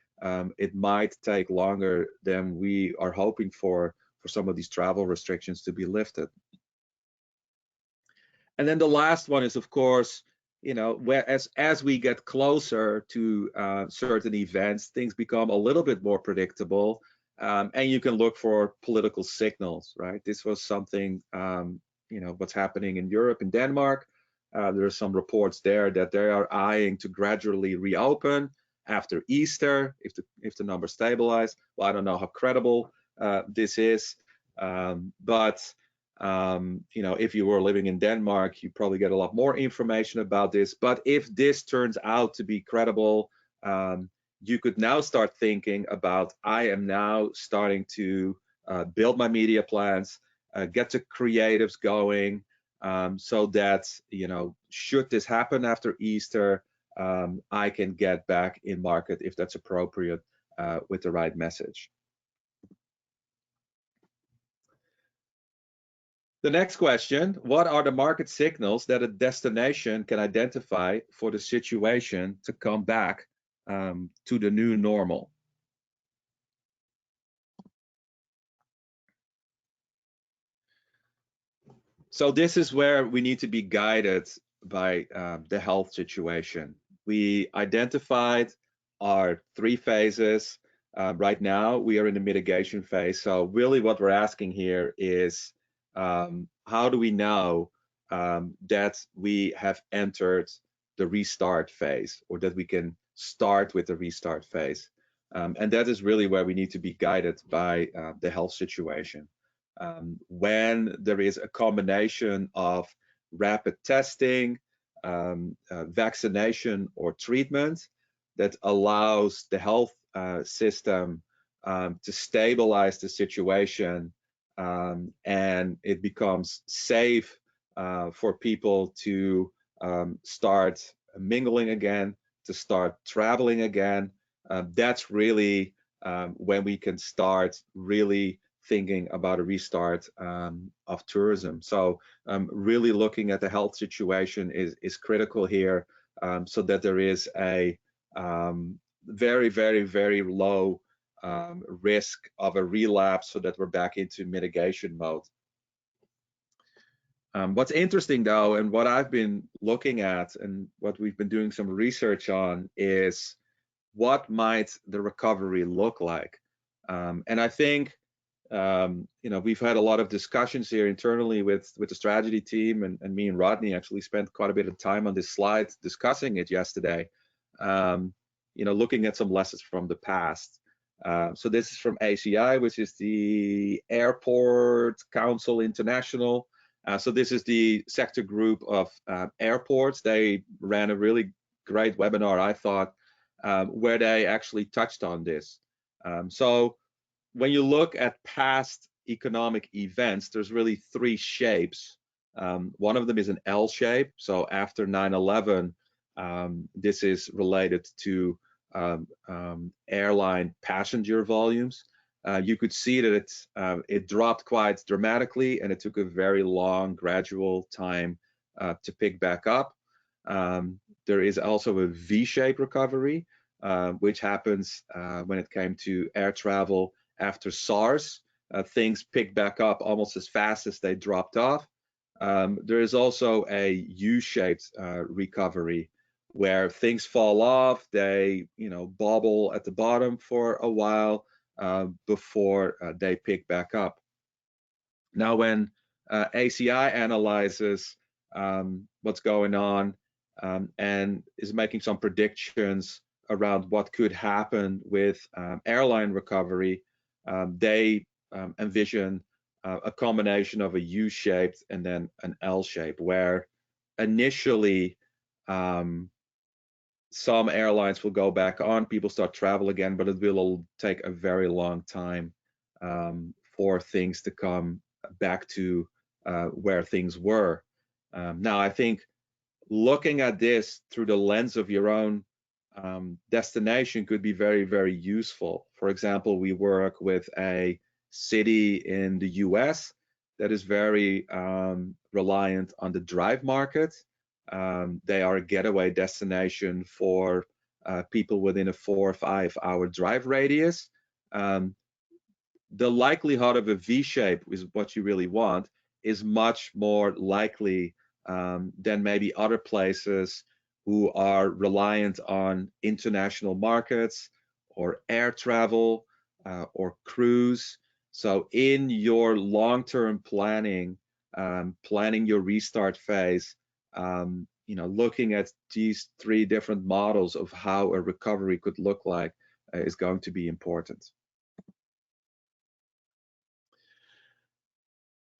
it might take longer than we are hoping for some of these travel restrictions to be lifted. And then the last one is, of course, as we get closer to certain events, things become a little bit more predictable, and you can look for political signals, right? This was something, what's happening in Europe, in Denmark. There are some reports there that they are eyeing to gradually reopen after Easter if the numbers stabilize. Well, I don't know how credible this is, but if you were living in Denmark, you probably get a lot more information about this. But if this turns out to be credible, you could now start thinking about, I am now starting to build my media plans, get the creatives going, so that, should this happen after Easter, I can get back in market if that's appropriate with the right message. The next question, what are the market signals that a destination can identify for the situation to come back to the new normal? So this is where we need to be guided by the health situation. We identified our 3 phases. Right now, we are in the mitigation phase. So really what we're asking here is, how do we know that we have entered the restart phase, or that we can start with the restart phase? And that is really where we need to be guided by the health situation. When there is a combination of rapid testing, vaccination, or treatment that allows the health system to stabilize the situation, and it becomes safe for people to start mingling again, to start traveling again, that's really when we can start really thinking about a restart of tourism. So really looking at the health situation is critical here, so that there is a very, very, very low risk of a relapse, so that we're back into mitigation mode. What's interesting though, and what I've been looking at and what we've been doing some research on, is what might the recovery look like? And I think we've had a lot of discussions here internally with the strategy team, and me and Rodney actually spent quite a bit of time on this slide discussing it yesterday. Looking at some lessons from the past. So this is from ACI, which is the Airport Council International. So this is the sector group of airports. They ran a really great webinar, I thought, where they actually touched on this. So when you look at past economic events, there's really three shapes. One of them is an L shape. So after 9/11, this is related to airline passenger volumes. You could see that it dropped quite dramatically, and it took a very long, gradual time to pick back up. There is also a V-shaped recovery, which happens when it came to air travel after SARS. Things picked back up almost as fast as they dropped off. There is also a U-shaped recovery, where things fall off, they bobble at the bottom for a while before they pick back up. Now, when ACI analyzes what's going on and is making some predictions around what could happen with airline recovery, they envision a combination of a U-shaped and then an L-shape, where initially some airlines will go back on, people start travel again, but it will take a very long time for things to come back to where things were. Now, I think looking at this through the lens of your own destination could be very, very useful. For example, we work with a city in the US that is very reliant on the drive market. They are a getaway destination for people within a 4 or 5 hour drive radius. The likelihood of a V-shape is what you really want, is much more likely than maybe other places who are reliant on international markets or air travel or cruise. So in your long-term planning, planning your restart phase, looking at these three different models of how a recovery could look like is going to be important.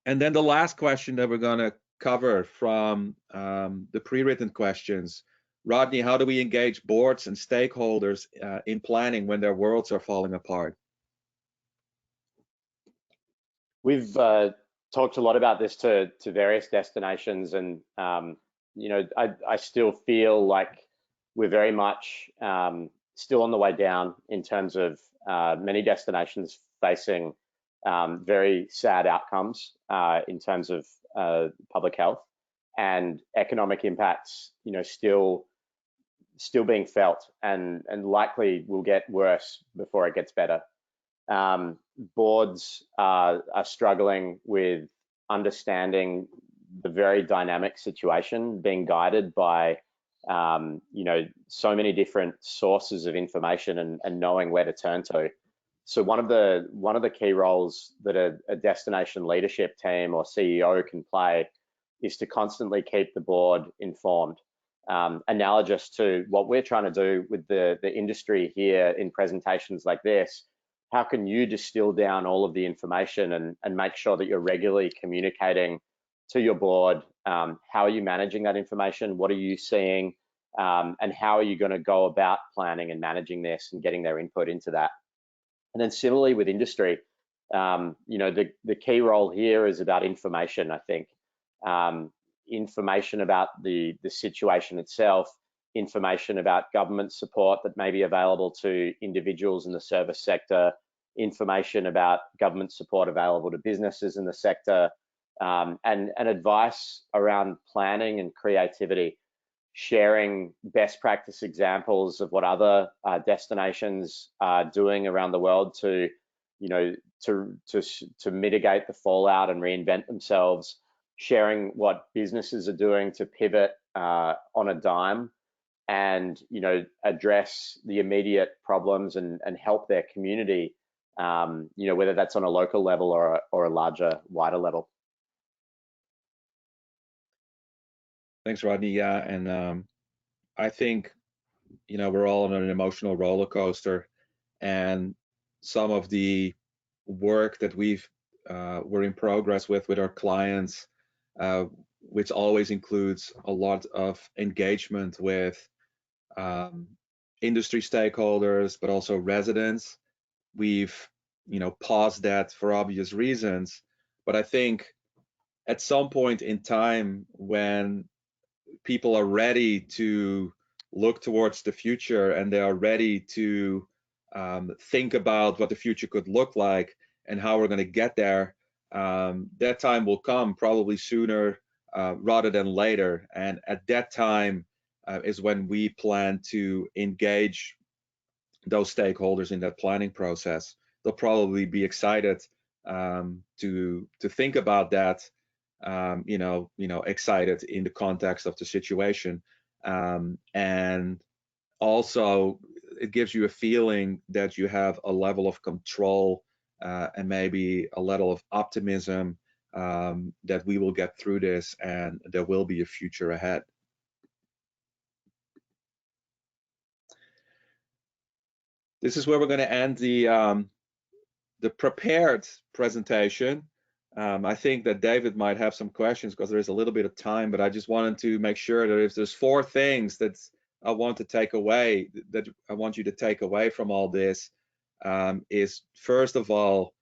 And then the last question that we're going to cover from the pre-written questions. Rodney, how do we engage boards and stakeholders in planning when their worlds are falling apart? We've talked a lot about this to various destinations, and I still feel like we're very much still on the way down in terms of many destinations facing very sad outcomes in terms of public health and economic impacts, still being felt, and likely will get worse before it gets better. Boards are struggling with understanding the very dynamic situation, being guided by so many different sources of information and knowing where to turn to. So one of the key roles that a destination leadership team or CEO can play is to constantly keep the board informed. Analogous to what we're trying to do with the industry here in presentations like this, how can you distill down all of the information and make sure that you're regularly communicating to your board? How are you managing that information? What are you seeing? And how are you going to go about planning and managing this and getting their input into that? And then similarly with industry, the key role here is about information, I think. Information about the situation itself, information about government support that may be available to individuals in the service sector, information about government support available to businesses in the sector, and advice around planning and creativity, sharing best practice examples of what other destinations are doing around the world to, to mitigate the fallout and reinvent themselves, sharing what businesses are doing to pivot on a dime and, address the immediate problems and help their community, whether that's on a local level or a larger, wider level. Thanks, Rodney. Yeah, and I think, we're all on an emotional roller coaster, and some of the work that we're in progress with our clients, which always includes a lot of engagement with industry stakeholders, but also residents. We've, paused that for obvious reasons, but I think at some point in time when people are ready to look towards the future and they are ready to think about what the future could look like and how we're going to get there, that time will come probably sooner rather than later. And at that time is when we plan to engage those stakeholders in that planning process. They'll probably be excited to think about that, excited in the context of the situation, and also it gives you a feeling that you have a level of control and maybe a level of optimism that we will get through this and there will be a future ahead. This is where we're going to end the prepared presentation. I think that David might have some questions because there is a little bit of time, but I just wanted to make sure that if there's 4 things that I want to take away, that I want you to take away from all this, is first of all,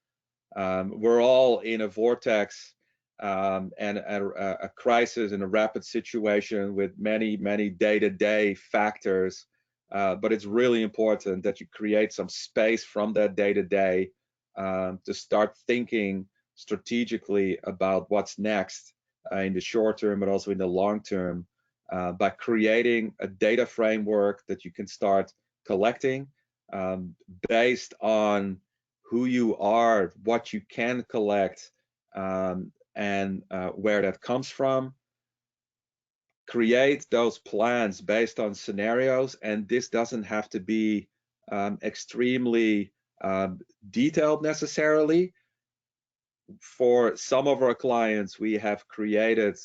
we're all in a vortex and a crisis and a rapid situation with many day-to-day factors, but it's really important that you create some space from that day-to-day to start thinking strategically about what's next in the short term, but also in the long term, by creating a data framework that you can start collecting based on who you are, what you can collect, and where that comes from. Create those plans based on scenarios, and this doesn't have to be extremely detailed necessarily. For some of our clients, we have created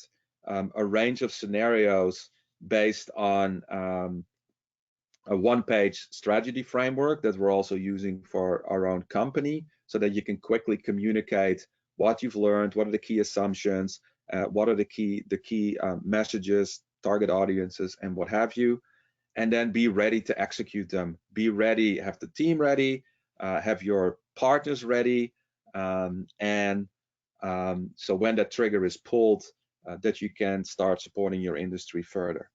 a range of scenarios based on a 1-page strategy framework that we're also using for our own company, so that you can quickly communicate what you've learned, what are the key assumptions, what are the key messages, target audiences, and what have you, and then be ready to execute them. Be ready, have the team ready, have your partners ready, and so when that trigger is pulled, that you can start supporting your industry further.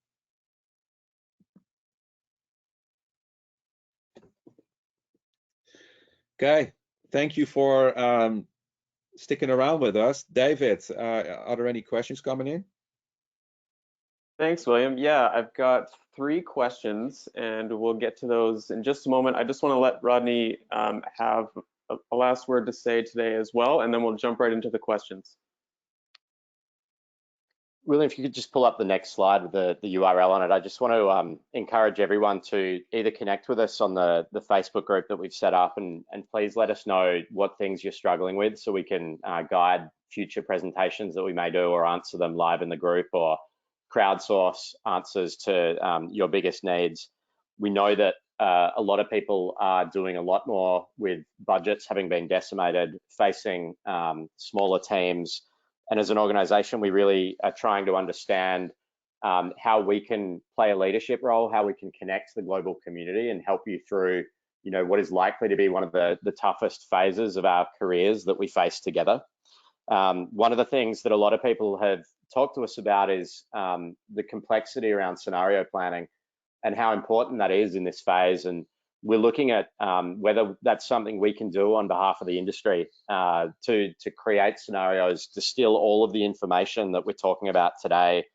Okay, thank you for sticking around with us. David, are there any questions coming in? Thanks, William. Yeah, I've got 3 questions, and we'll get to those in just a moment. I just want to let Rodney have a last word to say today as well, and then we'll jump right into the questions. William, if you could just pull up the next slide with the URL on it. I just want to encourage everyone to either connect with us on the Facebook group that we've set up, and please let us know what things you're struggling with so we can guide future presentations that we may do, or answer them live in the group, or crowdsource answers to your biggest needs. We know that a lot of people are doing a lot more with budgets having been decimated, facing smaller teams. And as an organization, we really are trying to understand how we can play a leadership role, how we can connect to the global community and help you through, what is likely to be one of the toughest phases of our careers that we face together. One of the things that a lot of people have talked to us about is the complexity around scenario planning. and how important that is in this phase. And we're looking at whether that's something we can do on behalf of the industry to create scenarios, distill all of the information that we're talking about today.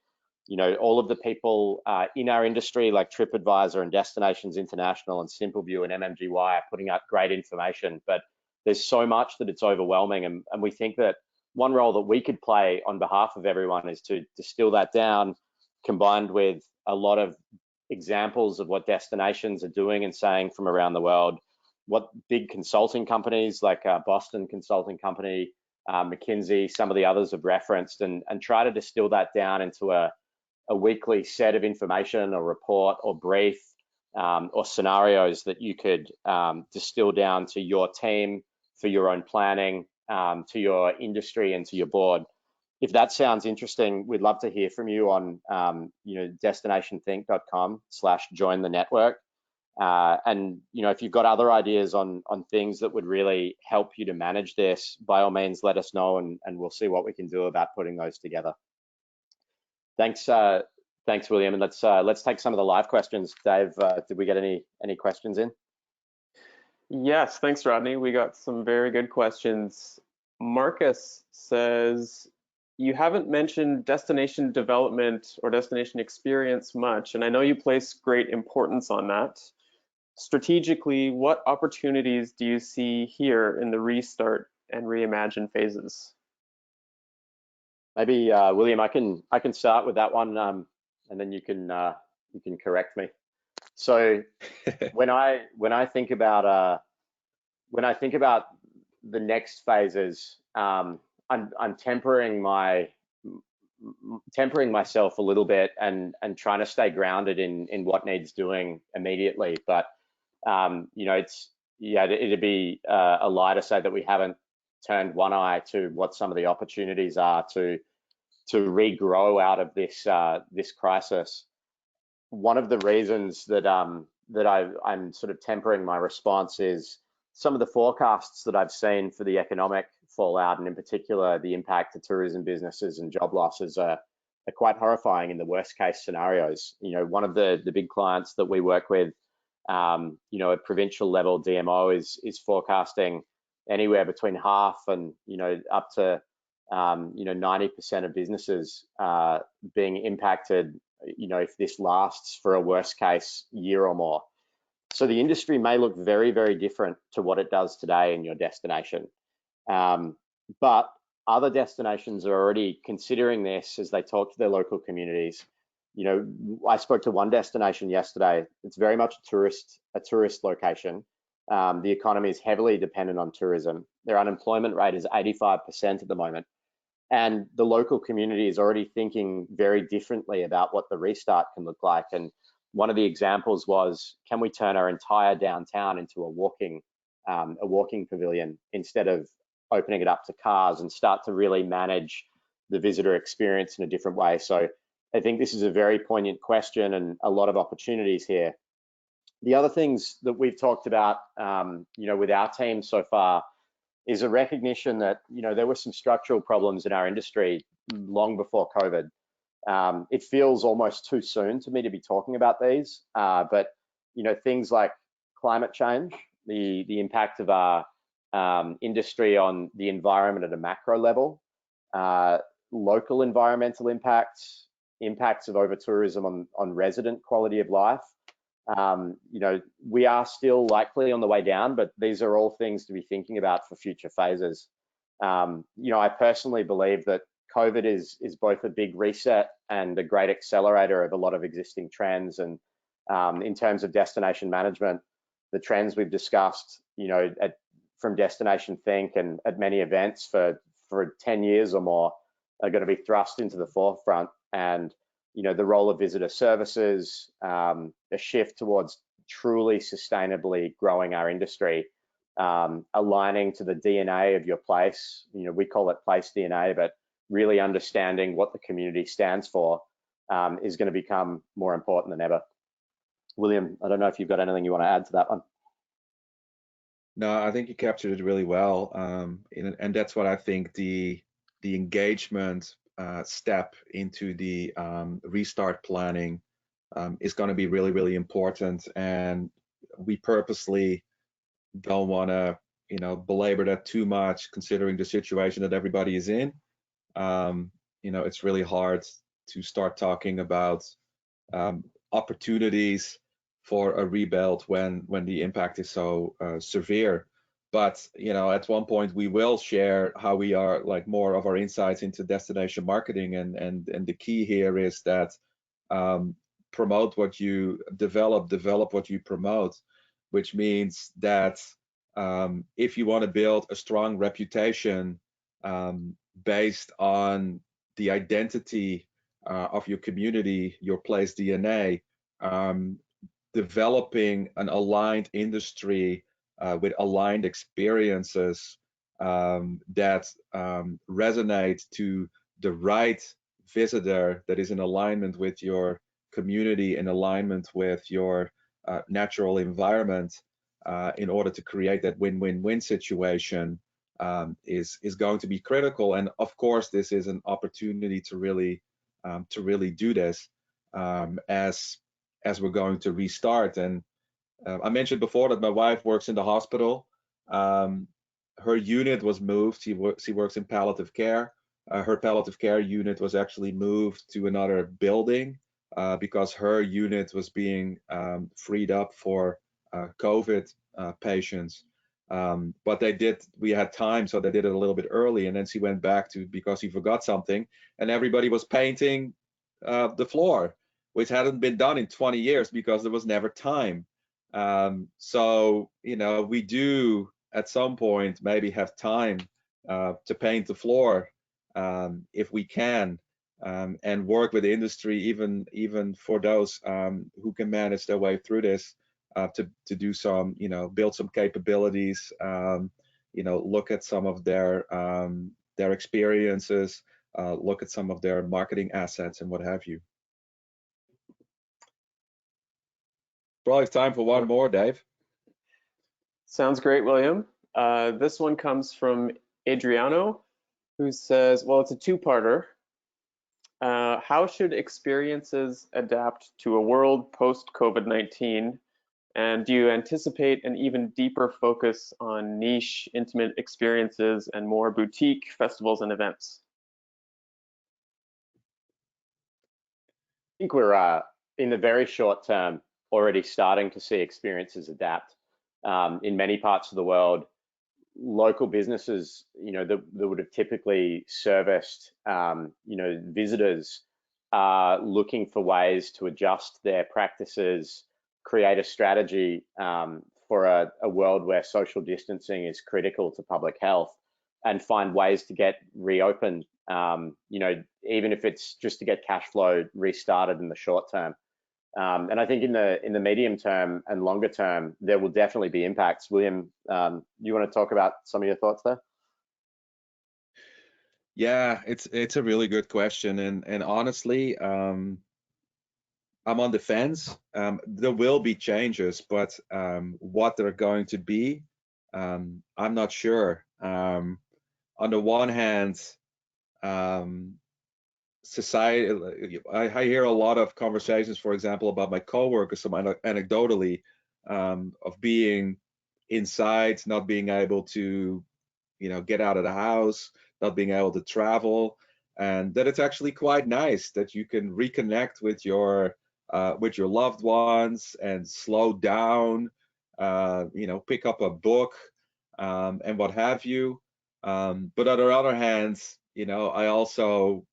All of the people in our industry, like TripAdvisor and Destinations International and SimpleView and MMGY, are putting out great information, but there's so much that it's overwhelming. And we think that one role that we could play on behalf of everyone is to distill that down, combined with a lot of examples of what destinations are doing and saying from around the world, what big consulting companies like Boston Consulting Company, McKinsey, some of the others have referenced, and try to distill that down into a weekly set of information or report or brief or scenarios that you could distill down to your team for your own planning, to your industry and to your board. If that sounds interesting, we'd love to hear from you on destinationthink.com/join the network. And if you've got other ideas on things that would really help you to manage this, by all means, let us know, and we'll see what we can do about putting those together. Thanks, William. And let's take some of the live questions. Dave, did we get any questions in? Yes, thanks, Rodney. We got some very good questions. Marcus says, you haven't mentioned destination development or destination experience much, and I know you place great importance on that. Strategically, what opportunities do you see here in the restart and reimagine phases? Maybe William, I can start with that one, and then you can correct me. So when I think about the next phases, I'm tempering myself a little bit and trying to stay grounded in what needs doing immediately. But it'd be a lie to say that we haven't turned one eye to what some of the opportunities are to regrow out of this crisis. One of the reasons that I'm sort of tempering my response is some of the forecasts that I've seen for the economic fallout, and in particular the impact to tourism businesses and job losses are quite horrifying in the worst case scenarios. One of the big clients that we work with, at provincial level, DMO is forecasting anywhere between half and up to 90% of businesses being impacted, if this lasts for a worst case year or more. So the industry may look very, very different to what it does today in your destination. But other destinations are already considering this as they talk to their local communities. I spoke to one destination yesterday. It's very much a tourist location. The economy is heavily dependent on tourism. Their unemployment rate is 85% at the moment. And the local community is already thinking very differently about what the restart can look like. And one of the examples was, can we turn our entire downtown into a walking pavilion instead of opening it up to cars, and start to really manage the visitor experience in a different way? So I think this is a very poignant question and a lot of opportunities here. The other things that we've talked about, with our team so far, is a recognition that there were some structural problems in our industry long before COVID. It feels almost too soon to me to be talking about these, but things like climate change, the impact of our industry on the environment at a macro level, local environmental impacts of over-tourism on resident quality of life. We are still likely on the way down, but these are all things to be thinking about for future phases. I personally believe that COVID is both a big reset and a great accelerator of a lot of existing trends. And in terms of destination management, the trends we've discussed, from Destination Think and at many events for 10 years or more, are going to be thrust into the forefront. And the role of visitor services, a shift towards truly sustainably growing our industry, aligning to the DNA of your place. We call it place DNA, but really understanding what the community stands for is going to become more important than ever. William, I don't know if you've got anything you want to add to that one. No, I think you captured it really well, and that's what I think the engagement step into the restart planning is going to be really, really important. And we purposely don't want to, belabor that too much, considering the situation that everybody is in. It's really hard to start talking about opportunities for a rebuild when the impact is so severe. But at one point we will share how we are, like, more of our insights into destination marketing, and the key here is that promote what you develop what you promote, which means that if you want to build a strong reputation based on the identity of your community, your place DNA, developing an aligned industry with aligned experiences that resonate to the right visitor, that is in alignment with your community, in alignment with your natural environment, in order to create that win-win-win situation, is going to be critical. And of course, this is an opportunity to really do this as we're going to restart. And I mentioned before that my wife works in the hospital. Her unit was moved. She works in palliative care. Her palliative care unit was actually moved to another building because her unit was being freed up for COVID patients. But we had time, so they did it a little bit early, and then she went back because he forgot something, and everybody was painting the floor, which hadn't been done in 20 years because there was never time. So we do at some point maybe have time to paint the floor if we can, and work with the industry, even for those who can manage their way through this, to do some, build some capabilities, look at some of their experiences, look at some of their marketing assets and what have you. Probably time for one more, Dave. Sounds great, William. This one comes from Adriano, who says, well, it's a two-parter. How should experiences adapt to a world post-COVID-19? And do you anticipate an even deeper focus on niche, intimate experiences and more boutique festivals and events? I think we're in the very short term already starting to see experiences adapt. In many parts of the world, local businesses, that would have typically serviced, visitors, are looking for ways to adjust their practices, create a strategy for a world where social distancing is critical to public health, and find ways to get reopened, even if it's just to get cash flow restarted in the short term. And I think in the medium term and longer term, there will definitely be impacts. William, you want to talk about some of your thoughts there? Yeah, it's a really good question, and honestly, I'm on the fence. There will be changes, but what they're going to be, I'm not sure. On the one hand, society, I hear a lot of conversations, for example, about my coworkers, some anecdotally, of being inside, not being able to, get out of the house, not being able to travel, and that it's actually quite nice that you can reconnect with your loved ones and slow down, pick up a book, and what have you. But on the other hand, I also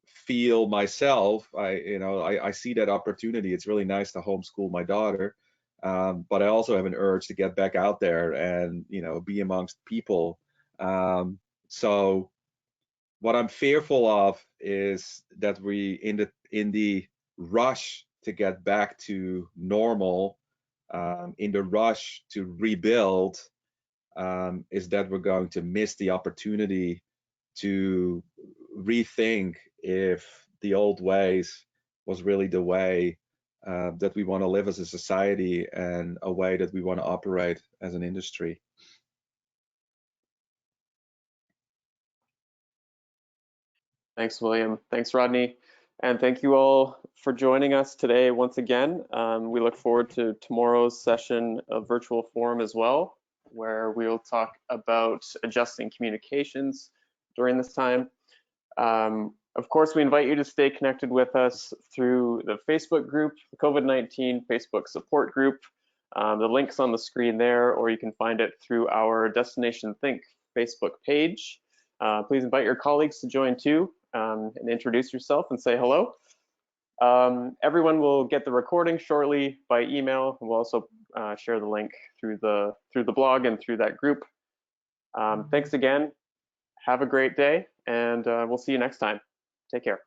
feel myself, I see that opportunity. It's really nice to homeschool my daughter, but I also have an urge to get back out there and be amongst people. So what I'm fearful of is that we, in the rush to get back to normal, in the rush to rebuild, is that we're going to miss the opportunity to rethink if the old ways was really the way that we want to live as a society, and a way that we want to operate as an industry. Thanks, William. Thanks, Rodney. And thank you all for joining us today once again. We look forward to tomorrow's session of virtual forum as well, where we'll talk about adjusting communications during this time. Of course, we invite you to stay connected with us through the Facebook group, the COVID-19 Facebook support group. The link's on the screen there, or you can find it through our Destination Think Facebook page. Please invite your colleagues to join too, and introduce yourself and say hello. Everyone will get the recording shortly by email. We'll also share the link through the blog and through that group. Thanks again. Have a great day, and we'll see you next time. Take care.